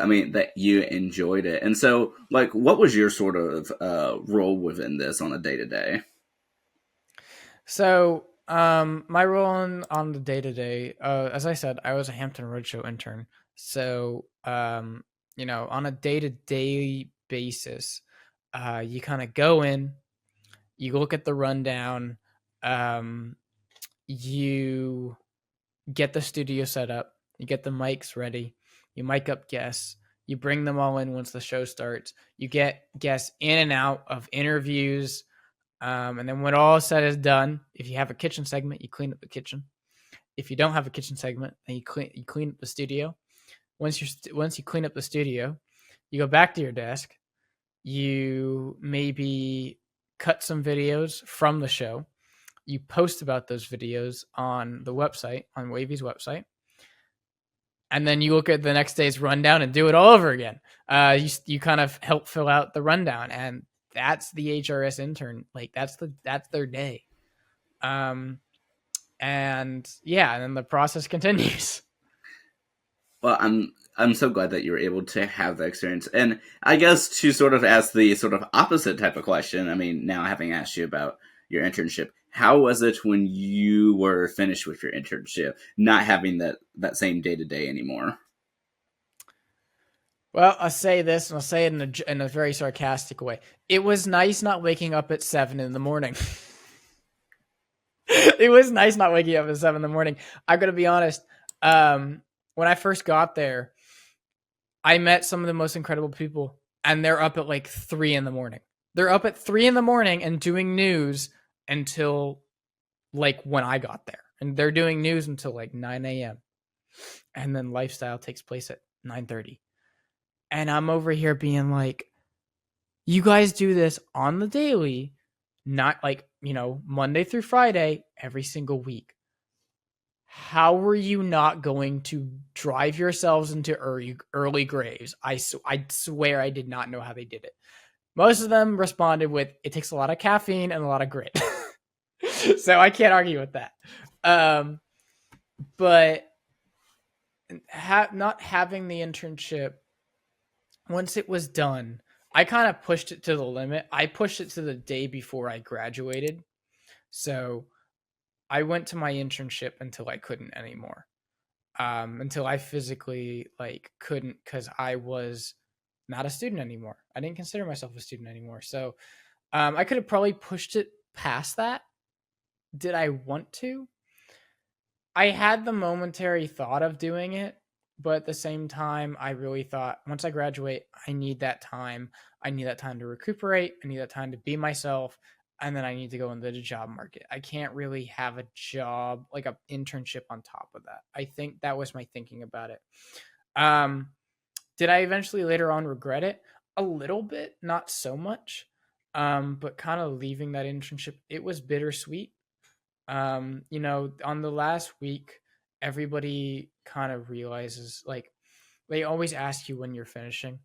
enjoyed it. And so, like, what was your sort of role within this on a day to day?
So, my role on the day to day, as I said, I was a Hampton Roadshow intern. So, on a day to day basis, you kind of go in, you look at the rundown, um, you get the studio set up, you get the mics ready, you mic up guests, you bring them all in once the show starts, you get guests in and out of interviews, and then when all said is done, if you have a kitchen segment, you clean up the kitchen. If you don't have a kitchen segment, then you clean up the studio. once you clean up the studio, you go back to your desk. You maybe cut some videos from the show. You post about those videos on the website, on Wavy's website, and then you look at the next day's rundown and do it all over again. You kind of help fill out the rundown, and that's the HRS intern. Like that's their day. Um, and yeah, and then the process continues.
Well, I'm so glad that you were able to have that experience. And I guess to sort of ask the sort of opposite type of question, I mean, now having asked you about your internship, how was it when you were finished with your internship, not having that same day to day anymore?
Well, I'll say this, and I'll say it in a very sarcastic way. It was nice not waking up at 7 in the morning. It was nice not waking up at 7 in the morning. I'm gonna be honest. When I first got there, I met some of the most incredible people, and they're up at like 3 in the morning. They're up at 3 in the morning and doing news until like when I got there, and they're doing news until like 9 a.m. And then lifestyle takes place at 9:30. And I'm over here being like, you guys do this on the daily, not like, Monday through Friday, every single week. How are you not going to drive yourselves into early graves? I swear I did not know how they did it. Most of them responded with, it takes a lot of caffeine and a lot of grit. So I can't argue with that. But not having the internship, once it was done, I kind of pushed it to the limit. I pushed it to the day before I graduated. So I went to my internship until I couldn't anymore. Until I physically couldn't, because I was not a student anymore. I didn't consider myself a student anymore. So I could have probably pushed it past that. Did I want to? I had the momentary thought of doing it, but at the same time, I really thought once I graduate, I need that time. I need that time to recuperate. I need that time to be myself. And then I need to go into the job market. I can't really have a job, like an internship on top of that. I think that was my thinking about it. Did I eventually later on regret it? A little bit, not so much. But kind of leaving that internship, it was bittersweet. On the last week, everybody kind of realizes they always ask you when you're finishing,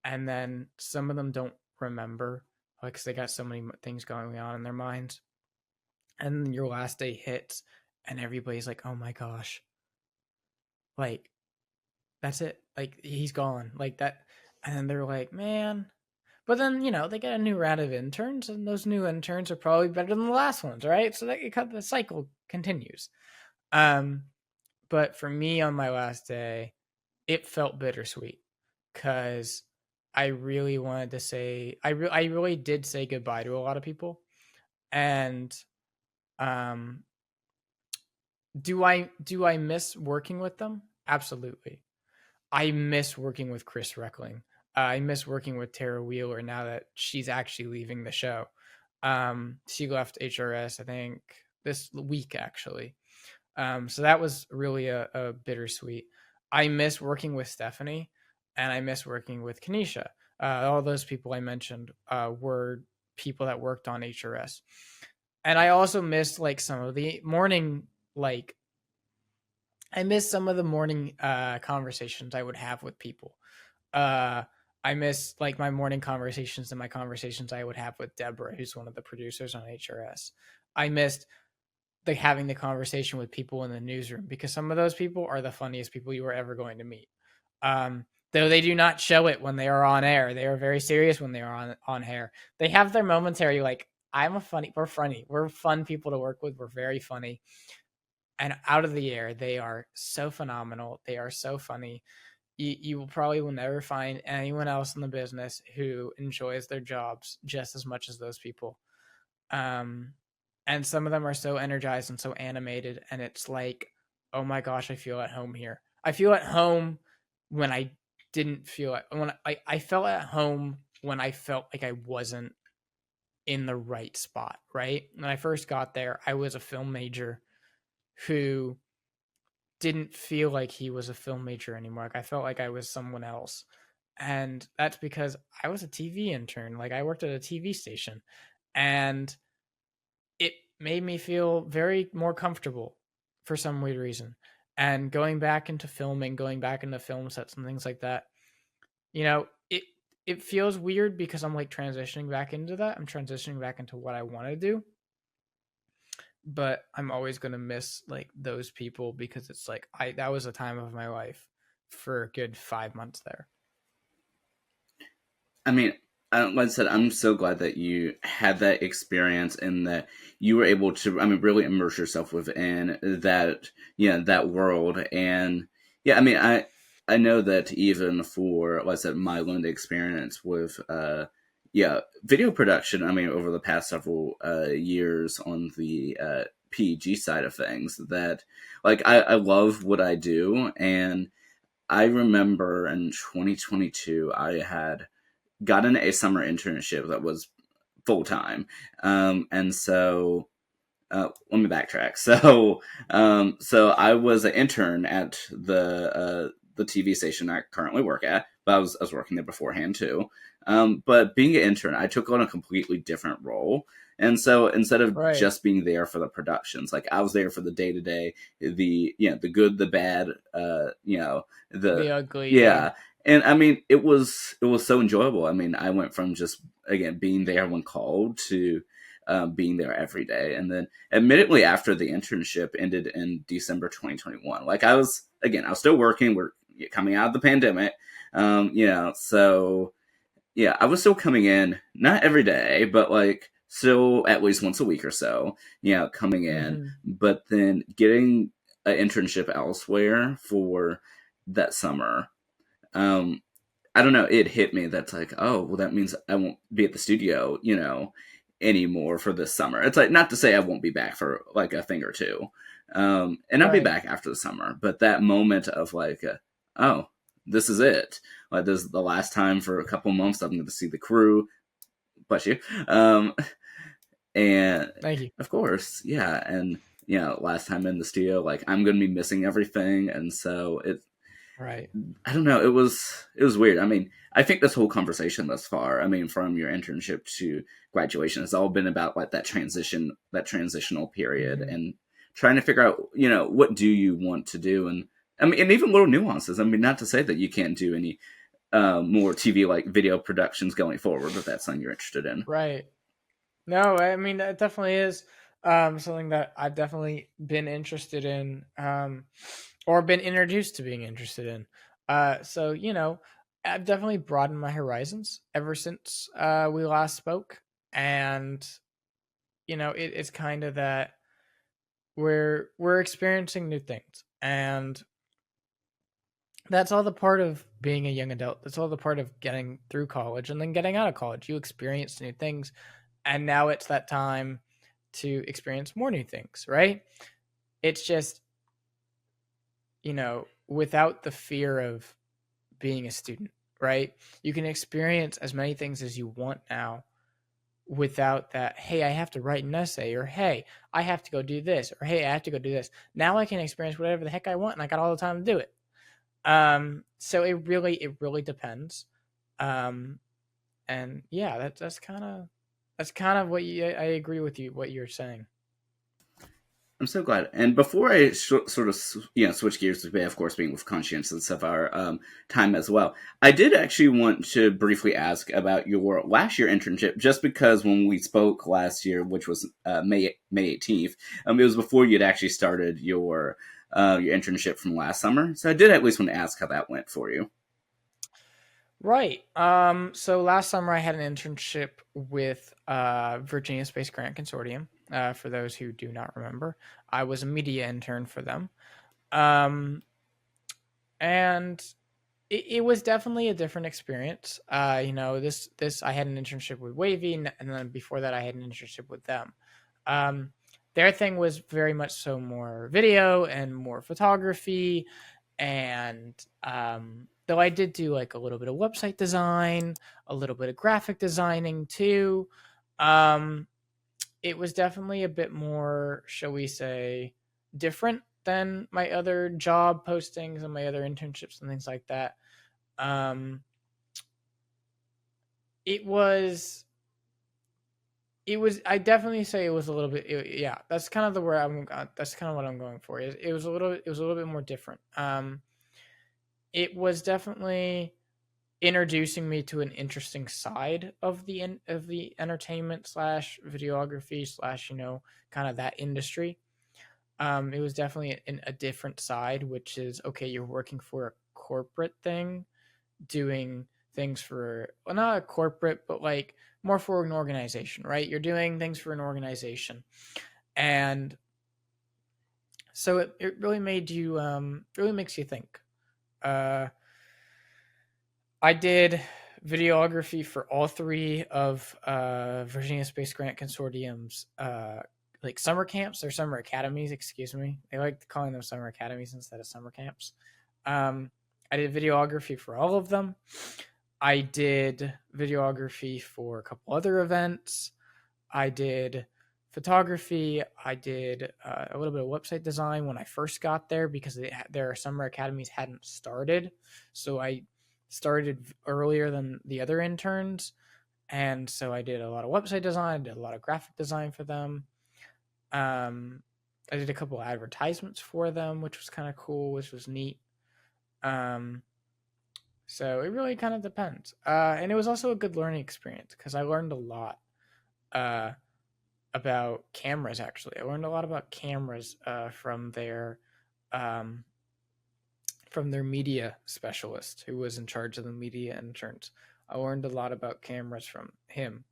and then some of them don't remember, because they got so many things going on in their minds. And then your last day hits, and everybody's like, "Oh my gosh, like that's it, like he's gone, like that." And then they're like, "Man." But then, they get a new round of interns, and those new interns are probably better than the last ones, right? So the cycle continues. But for me on my last day, it felt bittersweet because I really wanted to say I really did say goodbye to a lot of people. And um, do I miss working with them? Absolutely. I miss working with Chris Reckling. I miss working with Tara Wheeler now that she's actually leaving the show. She left HRS, I think, this week, actually. So that was really a bittersweet. I miss working with Stephanie, and I miss working with Kanisha. All those people I mentioned were people that worked on HRS. And I also missed some of the morning, I miss some of the morning conversations I would have with people. Uh, I miss my morning conversations and my conversations I would have with Deborah, who's one of the producers on HRS. I missed having the conversation with people in the newsroom, because some of those people are the funniest people you are ever going to meet. Though they do not show it when they are on air. They are very serious when they are on air. They have their momentary we're funny. We're fun people to work with. We're very funny. And out of the air, they are so phenomenal. They are so funny. You will never find anyone else in the business who enjoys their jobs just as much as those people. And some of them are so energized and so animated, and it's like, oh my gosh, I feel at home here. I feel at home when I didn't feel it. When I felt at home when I felt like I wasn't in the right spot, right? When I first got there, I was a film major who didn't feel like he was a film major anymore. Like I felt like I was someone else. And that's because I was a TV intern. Like I worked at a TV station, and it made me feel very more comfortable for some weird reason. And going back into filming, going back into film sets and things like that, you know, it feels weird because I'm like transitioning back into that. I'm transitioning back into what I want to do, but I'm always going to miss like those people because it's like I that was a time of my life for a good 5 months there.
I mean, like I said, I'm so glad that you had that experience and that you were able to, I mean, really immerse yourself within that, that world. And yeah, I mean, I know that even for, like I said, my limited experience with, video production, I mean, over the past several years on the PEG side of things, that like I love what I do. And I remember in 2022, I had gotten a summer internship that was full time. And so let me backtrack. So I was an intern at the TV station I currently work at, but I was working there beforehand too. But being an intern, I took on a completely different role. And so instead of
Right.
just being there for the productions, like I was there for the day to day, the good, the bad, the
The ugly, yeah.
yeah. And I mean, it was so enjoyable. I mean, I went from just again being there when called to being there every day, and then admittedly after the internship ended in December 2021, like I was still working. We're coming out of the pandemic, so yeah, I was still coming in, not every day, but like still at least once a week or so, coming in.
Hmm.
But then getting an internship elsewhere for that summer, um, I don't know, it hit me that's like, oh, well, that means I won't be at the studio, anymore for this summer. It's like, not to say I won't be back for like a thing or two. And I'll be
Right.
back after the summer, but that moment of like, oh, this is it. Like, this is the last time for a couple months I'm going to see the crew. Bless you. And
Thank you.
of course, yeah. And, last time in the studio, like, I'm going to be missing everything. And so
Right.
I don't know. It was weird. I mean, I think this whole conversation thus far, I mean, from your internship to graduation, has all been about like that transitional period,
Hmm.
and trying to figure out, what do you want to do, and I mean, and even little nuances. I mean, not to say that you can't do any more TV like video productions going forward, if that's something you're interested in.
Right. No, I mean that definitely is something that I've definitely been interested in, or been introduced to being interested in. So I've definitely broadened my horizons ever since we last spoke, and it's kind of that we're experiencing new things, and that's all the part of being a young adult. That's all the part of getting through college and then getting out of college. You experience new things, and now it's that time to experience more new things, right? It's just, without the fear of being a student, right? You can experience as many things as you want now without that, hey, I have to write an essay, or hey, I have to go do this, or hey, I have to go do this. Now I can experience whatever the heck I want, and I got all the time to do it. So it really depends. Um, and yeah, that's kind of what I agree with you what you're saying.
I'm so glad. And before I sort of switch gears to, of course, being with conscientious of our time as well, I did actually want to briefly ask about your last year internship, just because when we spoke last year, which was May 18th, it was before you'd actually started your internship from last summer. So I did at least want to ask how that went for you.
Right. So last summer I had an internship with Virginia Space Grant Consortium. For those who do not remember, I was a media intern for them. Um, and it was definitely a different experience. This I had an internship with Wavy, and then before that I had an internship with them. Um, their thing was very much so more video and more photography, and though I did do like a little bit of website design, a little bit of graphic designing too. Um, it was definitely a bit more, shall we say, different. than my other job postings and my other internships and things like that. Um, it was I definitely say it was a little bit yeah, that's kind of the word that's kind of what I'm going for. It was a little bit more different. It was definitely introducing me to an interesting side of the entertainment slash videography slash, kind of that industry. It was definitely a different side, which is, okay, you're working for a corporate thing, doing things for, well, not a corporate, but like more for an organization, right? You're doing things for an organization. And so it really made you, really makes you think. Uh, I did videography for all three of Virginia Space Grant Consortium's like summer camps or summer academies, excuse me. They like calling them summer academies instead of summer camps. I did videography for all of them. I did videography for a couple other events. I did photography. I did a little bit of website design when I first got there because their summer academies hadn't started. So I started earlier than the other interns. And so I did a lot of website design, I did a lot of graphic design for them. I did a couple of advertisements for them, which was kind of cool, which was neat. So it really kind of depends. And it was also a good learning experience because I learned a lot about cameras. Actually, I learned a lot about cameras um, from their media specialist who was in charge of the media interns. I learned a lot about cameras from him,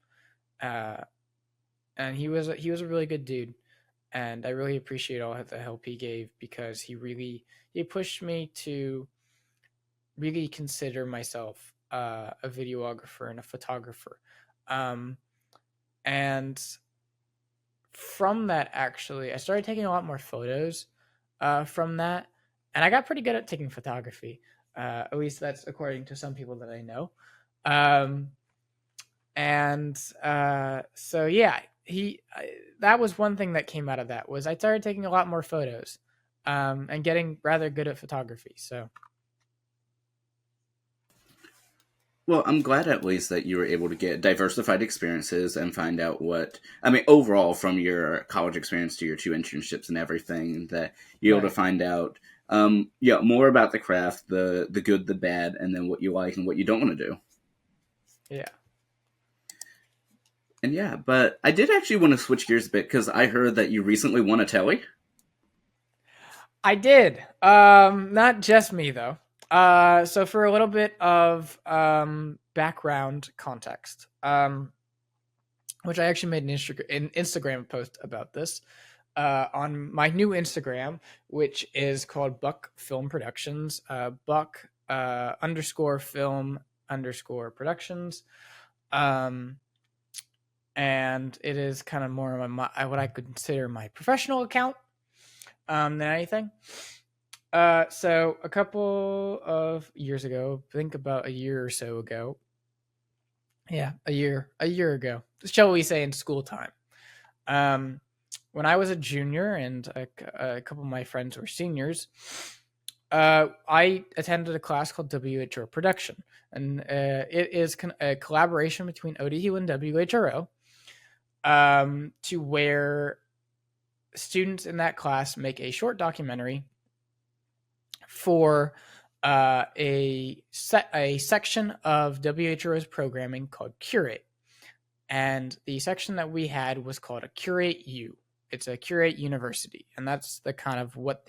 and he was a really good dude, and I really appreciate all the help he gave because he pushed me to really consider myself a videographer and a photographer. And from that, actually, I started taking a lot more photos from that. And I got pretty good at taking photography. At least that's according to some people that I know. Um, and so, yeah, that was one thing that came out of that was I started taking a lot more photos and getting rather good at photography. So
Well, I'm glad at least that you were able to get diversified experiences and find out overall from your college experience to your two internships and everything, that you're able to
right,
find out, more about the craft, the good, the bad, and then what you like and what you don't want to do.
yeah.
And yeah, but I did actually want to switch gears a bit because I heard that you recently won a telly.
I did. Not just me though. So for a little bit of background context, which I actually made an Instagram post about this on my new Instagram, which is called Buck Film Productions. Buck underscore film underscore productions. Um, and it is kind of more of what I could consider my professional account than anything. So a couple of years ago, think about a year or so ago. Yeah, a year ago. Shall we say in school time? Um, when I was a junior and a couple of my friends were seniors, I attended a class called WHRO Production, and it is a collaboration between ODU and WHRO, to where students in that class make a short documentary for a section of WHRO's programming called Curate. And the section that we had was called a Curate U. It's a Curate University, and that's the kind of what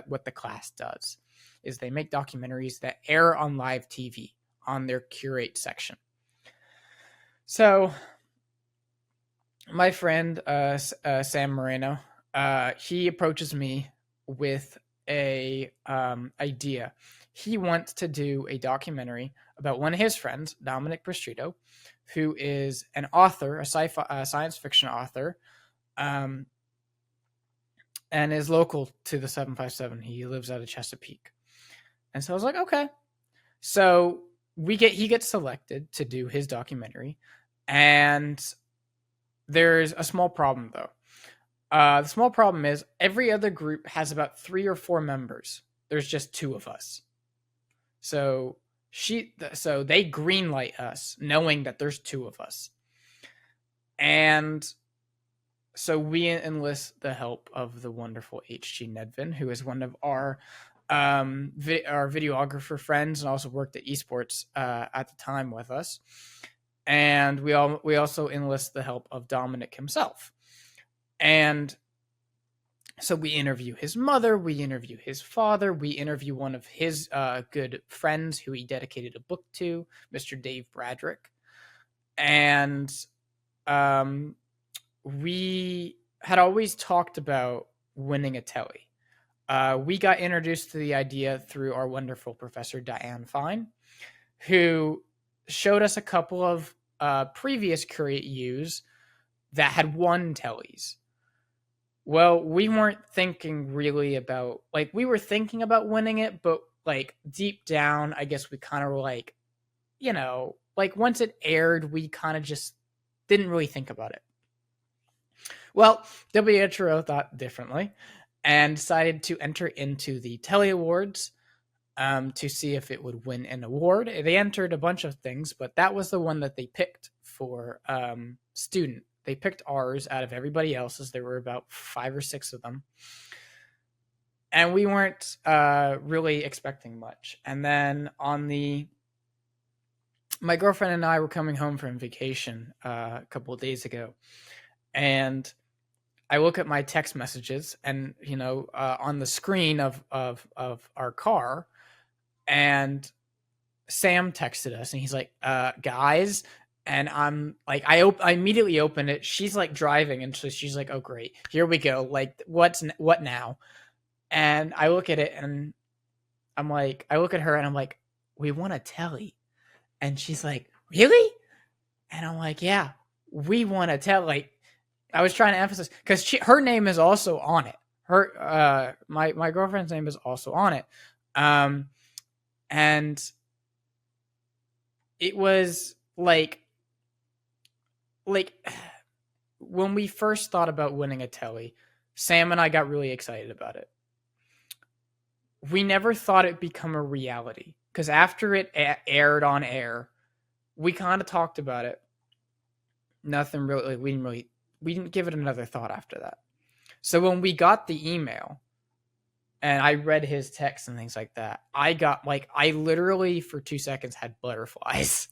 what the class does is they make documentaries that air on live TV on their Curate section. So my friend Sam Moreno, he approaches me with a idea. He wants to do a documentary about one of his friends, Dominic Prestrito, who is an author, a science fiction author, and is local to the 757. He lives out of Chesapeake. And so I was like, okay. So he gets selected to do his documentary, and there's a small problem though. The small problem is every other group has about 3 or 4 members. There's just 2 of us. So so they greenlight us knowing that there's 2 of us. And so we enlist the help of the wonderful H.G. Nedvin, who is one of our videographer friends and also worked at esports at the time with us. And we also enlist the help of Dominic himself. And so we interview his mother, we interview his father, we interview one of his good friends who he dedicated a book to, Mr. Dave Bradrick. And we had always talked about winning a telly. We got introduced to the idea through our wonderful professor, Diane Fine, who showed us a couple of previous Curate U's that had won tellies. Well, we weren't thinking really about, like, we were thinking about winning it, but, like, deep down, I guess we kind of were like, you know, like, once it aired, we kind of just didn't really think about it. Well, WHO thought differently and decided to enter into the Telly Awards to see if it would win an award. They entered a bunch of things, but that was the one that they picked for student. They picked ours out of everybody else's. There were about 5 or 6 of them. And we weren't really expecting much. And then my girlfriend and I were coming home from vacation a couple of days ago. And I look at my text messages and, you know, on the screen of our car, and Sam texted us and he's like, guys, and I'm like, I immediately open it. She's like driving, and so she's like, oh great, here we go. Like, what now? And I look at it and I'm like, I look at her and I'm like, we want a telly. And she's like, really? And I'm like, yeah, we want a telly. Like, I was trying to emphasize because her name is also on it. Her my girlfriend's name is also on it. And it was like when we first thought about winning a telly, Sam and I got really excited about it. We never thought it'd become a reality because after it aired on air, we kind of talked about it. Nothing really. We didn't give it another thought after that. So when we got the email and I read his text and things like that, I literally for 2 seconds had butterflies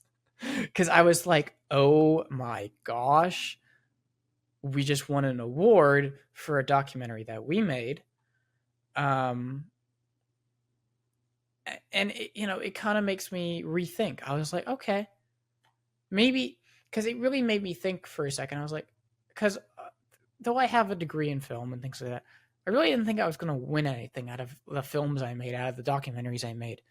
because I was like, oh my gosh, we just won an award for a documentary that we made. And it kind of makes me rethink. I was like, okay, maybe, because it really made me think for a second. I was like, because though I have a degree in film and things like that, I really didn't think I was going to win anything out of the films I made, out of the documentaries I made.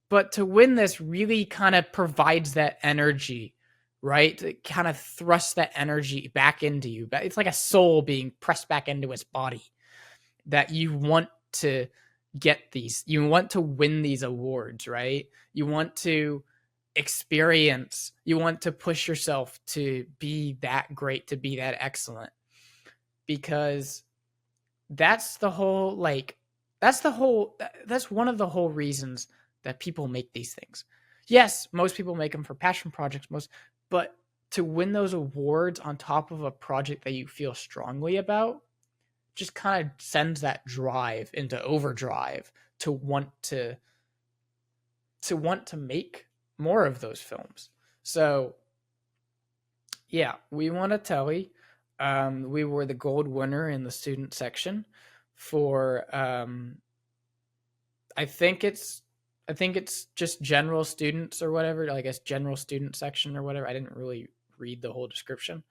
But to win this really kind of provides that energy, right? It kind of thrusts that energy back into you. It's like a soul being pressed back into its body, that you want to get these. You want to win these awards, right? You want to experience. You want to push yourself to be that great, to be that excellent. Because that's one of the whole reasons that people make these things. Yes, most people make them for passion projects, but to win those awards on top of a project that you feel strongly about just kind of sends that drive into overdrive to want to make more of those films. So yeah, we won a telly. We were the gold winner in the student section for I think it's just general students or whatever. I guess general student section or whatever. I didn't really read the whole description.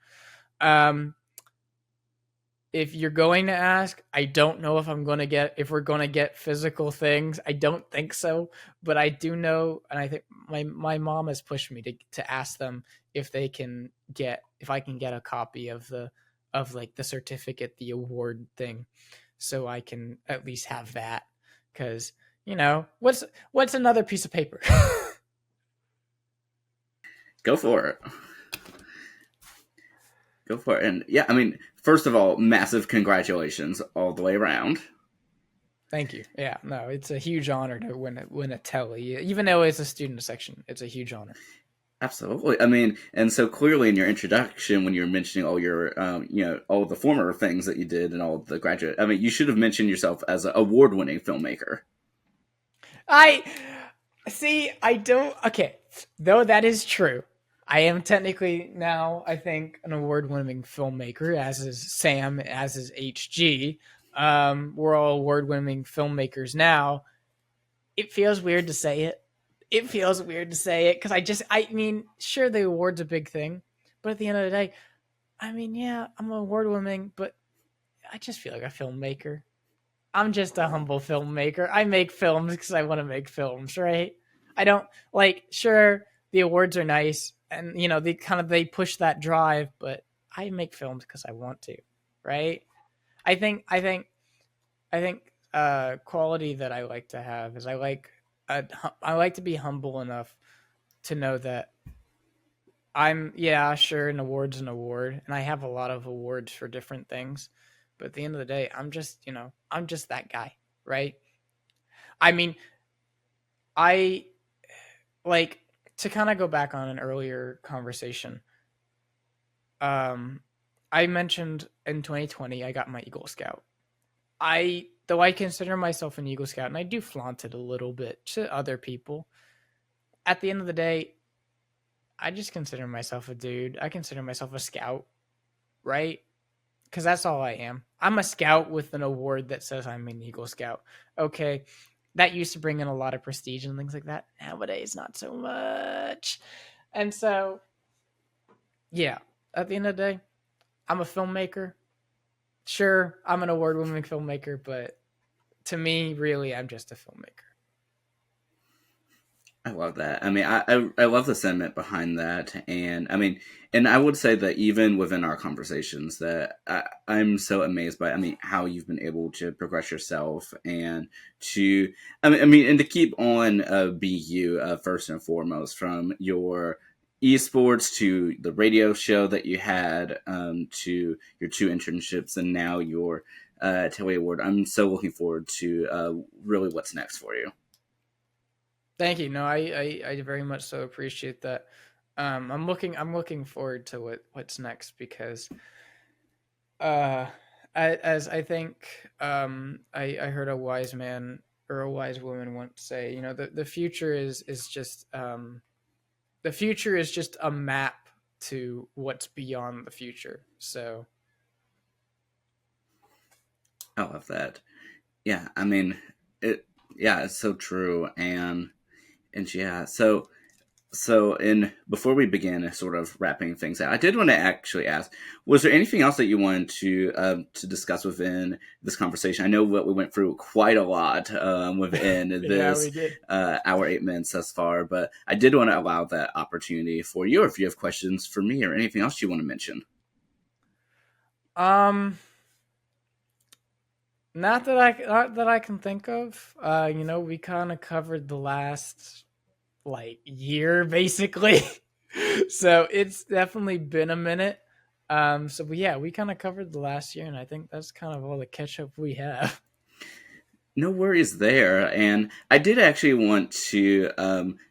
If you're going to ask, I don't know if we're going to get physical things. I don't think so, but I do know, and I think my mom has pushed me to ask them if I can get a copy of the certificate, the award thing, so I can at least have that. Because, what's another piece of paper?
Go for it. And yeah, I mean, first of all, massive congratulations all the way around.
Thank you. Yeah, no, it's a huge honor to win a telly, even though it's a student section. It's a huge honor.
Absolutely. I mean, and so clearly in your introduction, when you were mentioning all your, all the former things that you did and all the graduate, I mean, you should have mentioned yourself as an award-winning filmmaker.
I see. I don't. Okay, though that is true. I am technically now, I think, an award-winning filmmaker, as is Sam, as is HG. We're all award-winning filmmakers now. It feels weird to say it. It feels weird to say it because I mean, sure, the award's a big thing, but at the end of the day, I mean, yeah, I'm an award-winning, but I just feel like a filmmaker. I'm just a humble filmmaker. I make films because I want to make films, right? I don't like. Sure, the awards are nice, and they push that drive, but I make films because I want to, right? I think I think I think quality that I like to have is I like to be humble enough to know that I'm yeah sure an award's an award, and I have a lot of awards for different things, but at the end of the day, I'm just that guy, right? I mean, I like to kind of go back on an earlier conversation. Um, I mentioned in 2020 I got my Eagle Scout. Though I consider myself an Eagle Scout and I do flaunt it a little bit to other people. At the end of the day, I just consider myself a dude. I consider myself a scout, right? Because that's all I am. I'm a scout with an award that says I'm an Eagle Scout. Okay, that used to bring in a lot of prestige and things like that. Nowadays, not so much. And so, yeah, at the end of the day, I'm a filmmaker. Sure, I'm an award winning filmmaker, but to me, really, I'm just a filmmaker.
I love that. I mean, I love the sentiment behind that, and I mean, and I would say that even within our conversations, that I'm so amazed by. I mean, how you've been able to progress yourself and to, I mean, and to keep on be you first and foremost, from your esports to the radio show that you had, to your two internships, and now your Telly Award. I'm so looking forward to really what's next for you.
Thank you. No, I very much so appreciate that. I'm looking forward to what's next because uh as I think I heard a wise man or a wise woman once say, the future is just the future is just a map to what's beyond the future. So
I love that. Yeah, I mean, it. Yeah, it's so true, and yeah, so in before we begin, sort of wrapping things out, I did want to actually ask: was there anything else that you wanted to discuss within this conversation? I know what we went through quite a lot within
yeah,
this
we did.
hour 8 minutes thus far, but I did want to allow that opportunity for you, or if you have questions for me or anything else you want to mention.
Um, not that I can think of. We kind of covered the last like year basically. So it's definitely been a minute. So yeah, we kind of covered the last year, and I think that's kind of all the catch up we have.
No worries there. And I did actually want to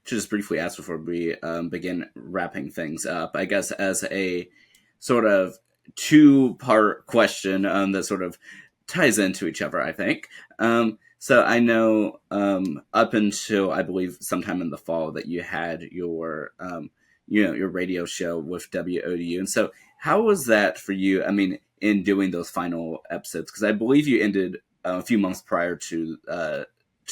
just briefly ask before we begin wrapping things up, I guess, as a sort of two-part question that sort of ties into each other, I think. So I know up until I believe sometime in the fall that you had your radio show with WODU. And so how was that for you? I mean, in doing those final episodes, because I believe you ended a few months prior to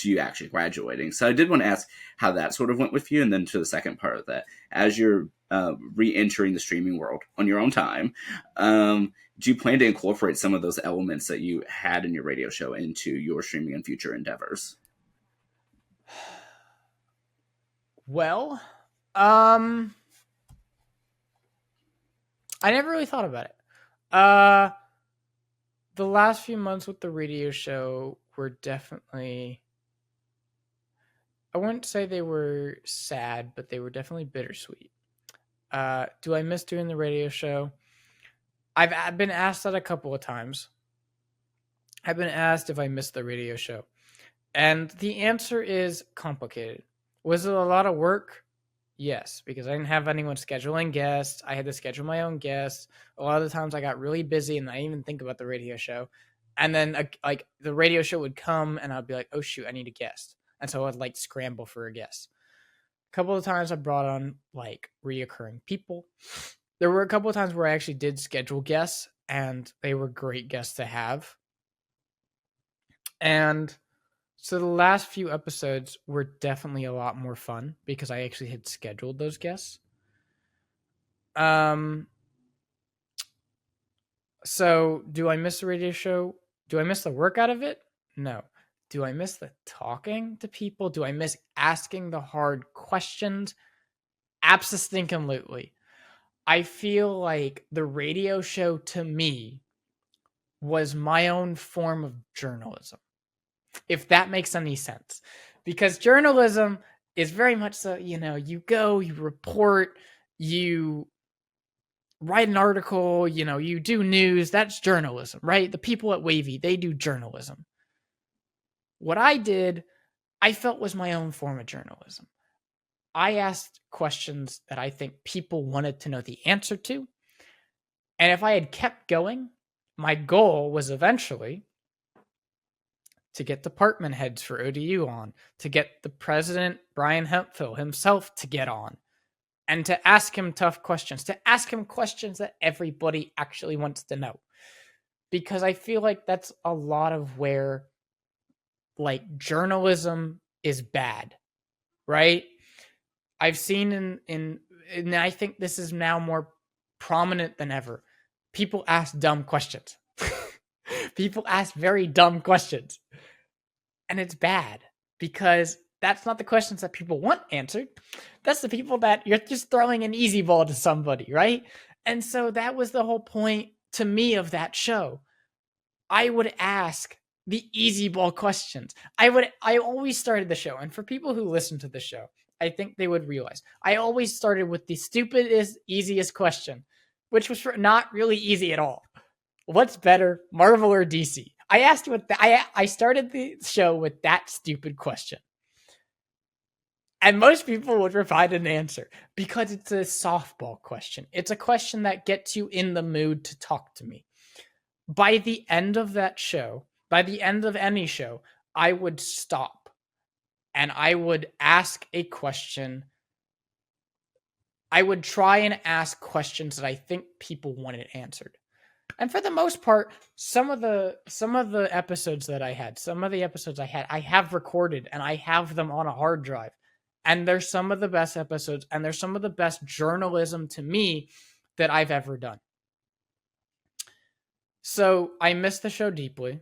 you actually graduating. So I did want to ask how that sort of went with you, and then to the second part of that, as you're re-entering the streaming world on your own time, do you plan to incorporate some of those elements that you had in your radio show into your streaming and future endeavors?
Well, um, I never really thought about it. Uh, the last few months with the radio show were definitely. I wouldn't say they were sad, but they were definitely bittersweet. Do I miss doing the radio show? I've been asked that a couple of times. I've been asked if I missed the radio show. And the answer is complicated. Was it a lot of work? Yes, because I didn't have anyone scheduling guests. I had to schedule my own guests. A lot of the times I got really busy and I didn't even think about the radio show. And then like the radio show would come and I'd be like, oh shoot, I need a guest. And so I'd like scramble for a guest. A couple of times I brought on like reoccurring people. There were a couple of times where I actually did schedule guests and they were great guests to have. And so the last few episodes were definitely a lot more fun because I actually had scheduled those guests. So do I miss the radio show? Do I miss the work out of it? No. Do I miss the talking to people? Do I miss asking the hard questions? Absolutely. I feel like the radio show to me was my own form of journalism, if that makes any sense. Because journalism is very much so, you go, you report, you write an article, you do news. That's journalism, right? The people at Wavy, they do journalism. What I did, I felt was my own form of journalism. I asked questions that I think people wanted to know the answer to. And if I had kept going, my goal was eventually to get department heads for ODU on, to get the president, Brian Hemphill himself, to get on, and to ask him tough questions, to ask him questions that everybody actually wants to know. Because I feel like that's a lot of where like journalism is bad, right? I've seen and I think this is now more prominent than ever. People ask dumb questions. People ask very dumb questions. And it's bad because that's not the questions that people want answered. That's the people that you're just throwing an easy ball to somebody, right? And so that was the whole point to me of that show. I would ask the easy ball questions. I always started the show, and for people who listen to the show, I think they would realize I always started with the stupidest, easiest question, which was not really easy at all. What's better, Marvel or DC? I asked what I started the show with that stupid question. And most people would provide an answer because it's a softball question. It's a question that gets you in the mood to talk to me. By the end of that show, by the end of any show, I would stop and I would ask a question. I would try and ask questions that I think people wanted answered. And for the most part, some of the episodes that I had, I have recorded and I have them on a hard drive. And they're some of the best episodes and they're some of the best journalism to me that I've ever done. So I miss the show deeply.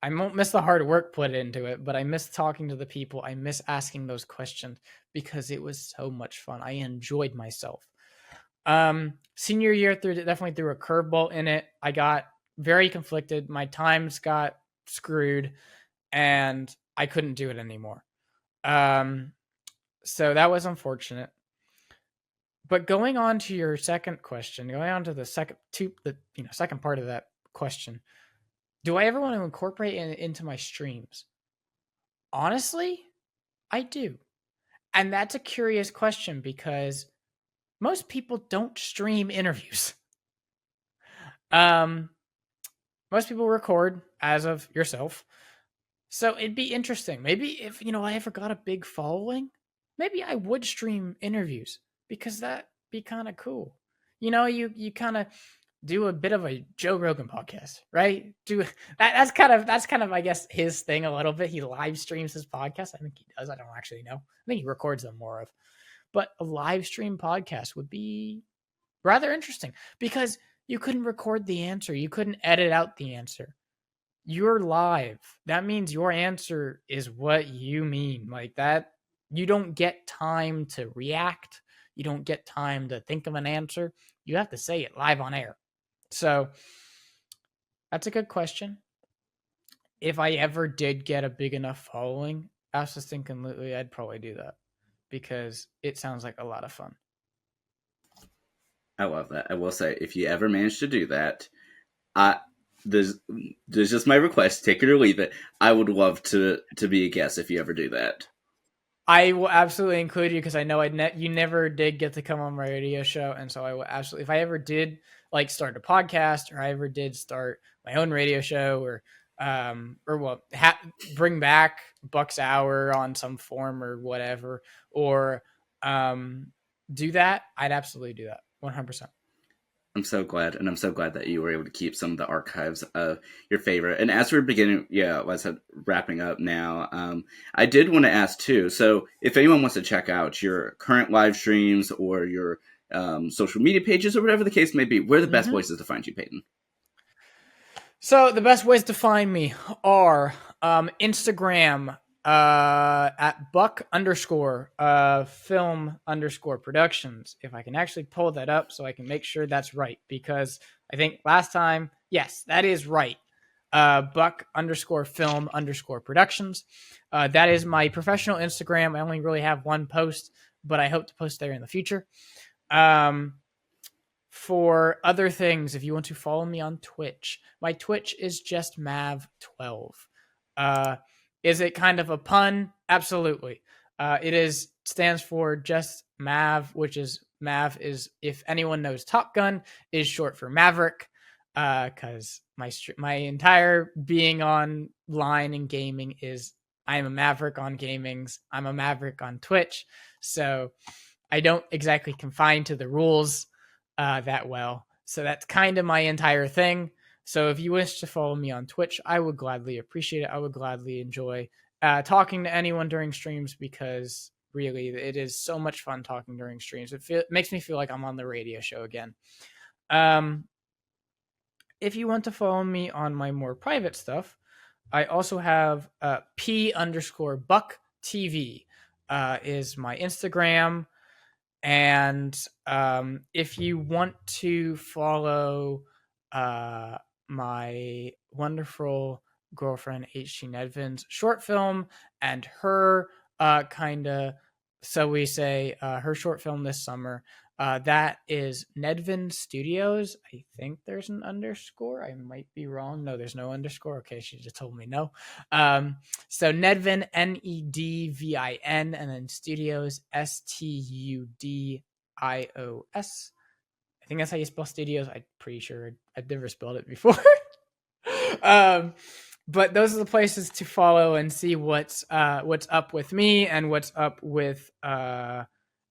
I won't miss the hard work put into it, but I miss talking to the people. I miss asking those questions because it was so much fun. I enjoyed myself. Senior year definitely threw a curveball in it. I got very conflicted. My times got screwed and I couldn't do it anymore. So that was unfortunate. But going on to your second question, going on to the second part of that question, do I ever want to incorporate it into my streams? Honestly, I do. And that's a curious question because most people don't stream interviews. Most people record, as of yourself. So it'd be interesting. Maybe if, I ever got a big following, maybe I would stream interviews because that'd be kind of cool. You kind of do a bit of a Joe Rogan podcast, right? That's kind of I guess his thing a little bit. He live streams his podcast. I think he does. I don't actually know. I think he records them more of. But a live stream podcast would be rather interesting because you couldn't record the answer. You couldn't edit out the answer. You're live. That means your answer is what you mean. Like that, you don't get time to react. You don't get time to think of an answer. You have to say it live on air. So that's a good question. If I ever did get a big enough following, I was just thinking lately, I'd probably do that because it sounds like a lot of fun.
I love that. I will say, if you ever manage to do that, I there's there's just my request. Take it or leave it. I would love to be a guest if you ever do that.
I will absolutely include you because I know you never did get to come on my radio show, and so I will absolutely, if I ever did like start a podcast or I ever did start my own radio show or well, bring back Buck's Hour on some form or whatever, or um, do that, I'd absolutely do that 100%.
I'm so glad, and I'm so glad that you were able to keep some of the archives of your favorite. And as we're beginning, yeah, like I said, wrapping up now, I did want to ask too. So, if anyone wants to check out your current live streams or your social media pages or whatever the case may be, where are the best places to find you, Peyton?
So the best ways to find me are Instagram at Buck underscore film underscore productions. If I can actually pull that up so I can make sure that's right, because I think last time, yes, that is right. Buck underscore film underscore productions. That is my professional Instagram. I only really have one post, but I hope to post there in the future. For other things, if you want to follow me on Twitch, my Twitch is just Mav12. Is it kind of a pun? Absolutely. It stands for just Mav, which is Mav is, if anyone knows Top Gun, is short for Maverick. Because my entire being online and gaming is I'm a Maverick on gamings. I'm a Maverick on Twitch. So I don't exactly confine to the rules that well. So that's kind of my entire thing. So if you wish to follow me on Twitch, I would gladly appreciate it. I would gladly enjoy talking to anyone during streams because really it is so much fun talking during streams. It makes me feel like I'm on the radio show again. If you want to follow me on my more private stuff, I also have P underscore Buck TV is my Instagram. And if you want to follow my wonderful girlfriend H.G. Nedvin's short film and her kind of, so we say, her short film this summer, that is Nedvin Studios. I think there's an underscore. I might be wrong. No, there's no underscore. Okay, she just told me no. So Nedvin, Nedvin, and then Studios, Studios. I think that's how you spell studios. I'm pretty sure I've never spelled it before. But those are the places to follow and see what's up with me and what's up with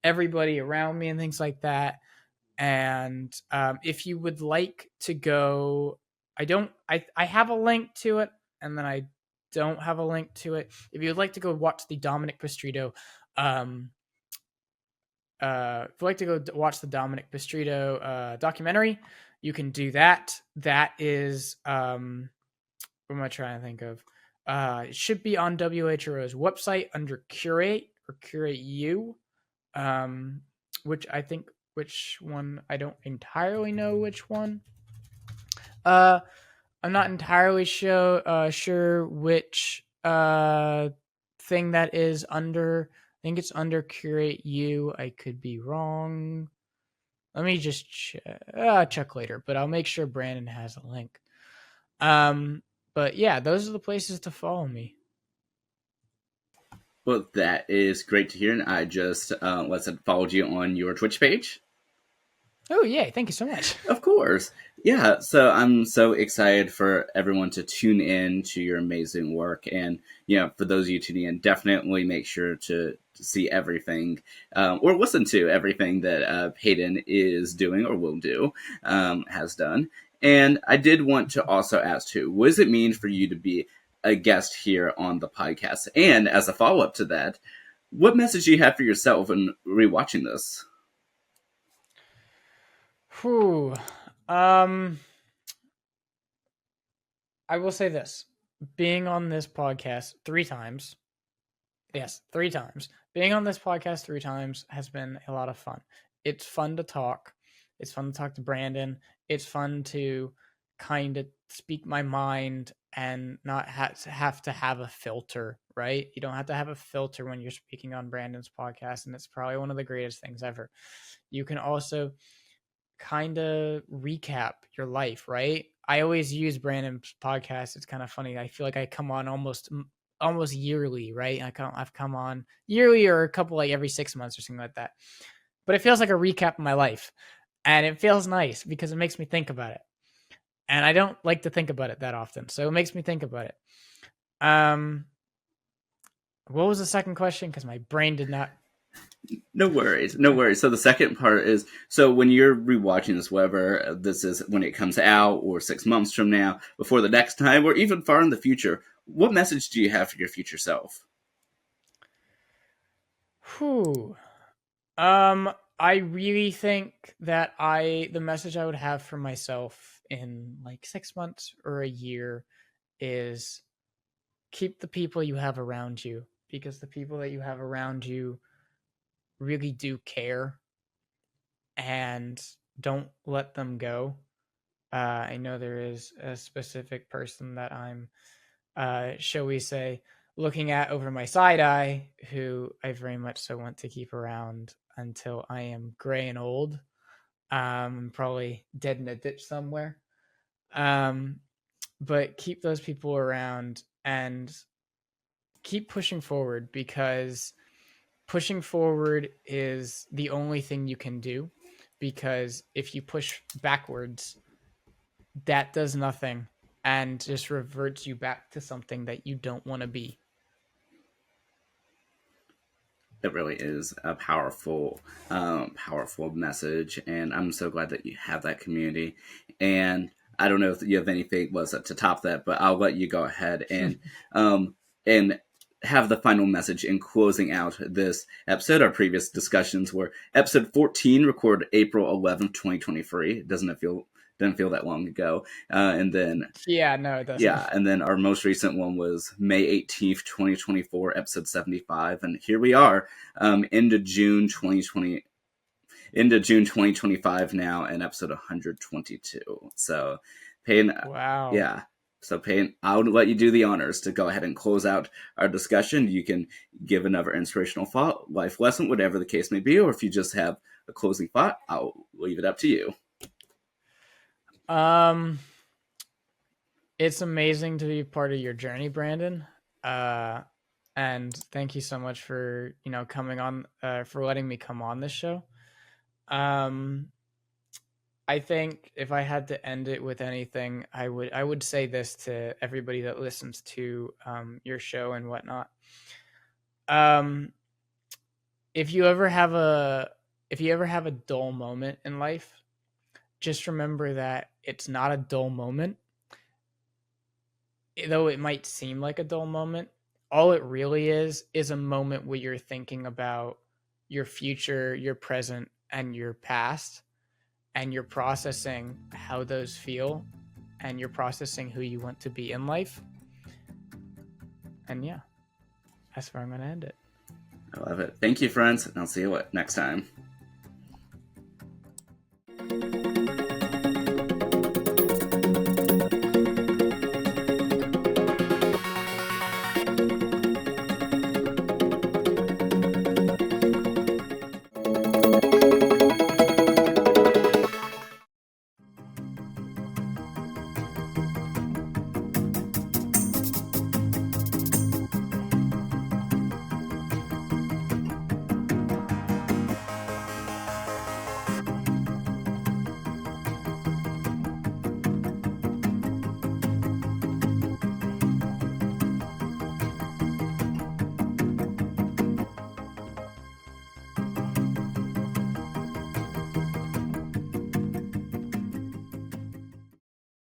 everybody around me and things like that. And if you would like to go, I have a link to it, and then I don't have a link to it. If you would like to go watch the Dominic Pistrito, if you'd like to go watch the Dominic Pistrito documentary, you can do that. That is, what am I trying to think of? It should be on WHRO's website under Curate or Curate You, which one, I don't entirely know which one. I'm not entirely sure which thing that is under. I think it's under Curate You. I could be wrong. Let me just check later, but I'll make sure Brandon has a link. But yeah, those are the places to follow me.
Well, that is great to hear, and I just followed you on your Twitch page.
Oh, yeah. Thank you so much.
Of course. Yeah. So I'm so excited for everyone to tune in to your amazing work. And, for those of you tuning in, definitely make sure to see everything or listen to everything that Hayden is doing or will do, has done. And I did want to also ask, too, what does it mean for you to be a guest here on the podcast? And as a follow-up to that, what message do you have for yourself in rewatching this?
Whew. I will say this. Being on this podcast 3 times, yes, 3 times. Being on this podcast 3 times has been a lot of fun. It's fun to talk. It's fun to talk to Brandon. It's fun to kind of speak my mind and not have to have a filter, right? You don't have to have a filter when you're speaking on Brandon's podcast, and it's probably one of the greatest things ever. You can also kind of recap your life, right? I always use Brandon's podcast. It's kind of funny. I feel like I come on almost yearly, right? I've come on yearly or a couple like every 6 months or something like that. But it feels like a recap of my life, and it feels nice because it makes me think about it. And I don't like to think about it that often, so it makes me think about it. Um, what was the second question? Because my brain did not.
No worries, no worries. So the second part is, so when you're rewatching this, whether this is when it comes out or 6 months from now, before the next time, or even far in the future, what message do you have for your future self?
Whew. I really think that the message I would have for myself in like 6 months or a year is keep the people you have around you, because the people that you have around you really do care, and don't let them go. I know there is a specific person that I'm, shall we say, looking at over my side eye, who I very much so want to keep around until I am gray and old, probably dead in a ditch somewhere. Um, but keep those people around and keep pushing forward, because pushing forward is the only thing you can do. Because if you push backwards, that does nothing and just reverts you back to something that you don't want to be.
It really is a powerful message, and I'm so glad that you have that community. And I don't know if you have anything was to top that, but I'll let you go ahead and have the final message in closing out this episode. Our previous discussions were episode 14, recorded April 11th, 2023. Doesn't feel that long ago, and then
Yeah, no, it doesn't.
yeah, and then our most recent one was May 18th, 2024, episode 75. And here we are, into June 2020, into June 2025 now, and episode 122. So, Payne,
Wow.
yeah. So, Payne, I'll let you do the honors to go ahead and close out our discussion. You can give another inspirational thought, life lesson, whatever the case may be, or if you just have a closing thought, I'll leave it up to you.
Um, it's amazing to be part of your journey, Brandon. Uh, and thank you so much for coming on, for letting me come on this show. Um, I think if I had to end it with anything, I would say this to everybody that listens to your show and whatnot. Um, if you ever have a dull moment in life, just remember that it's not a dull moment. Though it might seem like a dull moment, all it really is a moment where you're thinking about your future, your present, and your past, and you're processing how those feel, and you're processing who you want to be in life. And yeah, that's where I'm going to end it.
I love it. Thank you, friends, and I'll see you next time.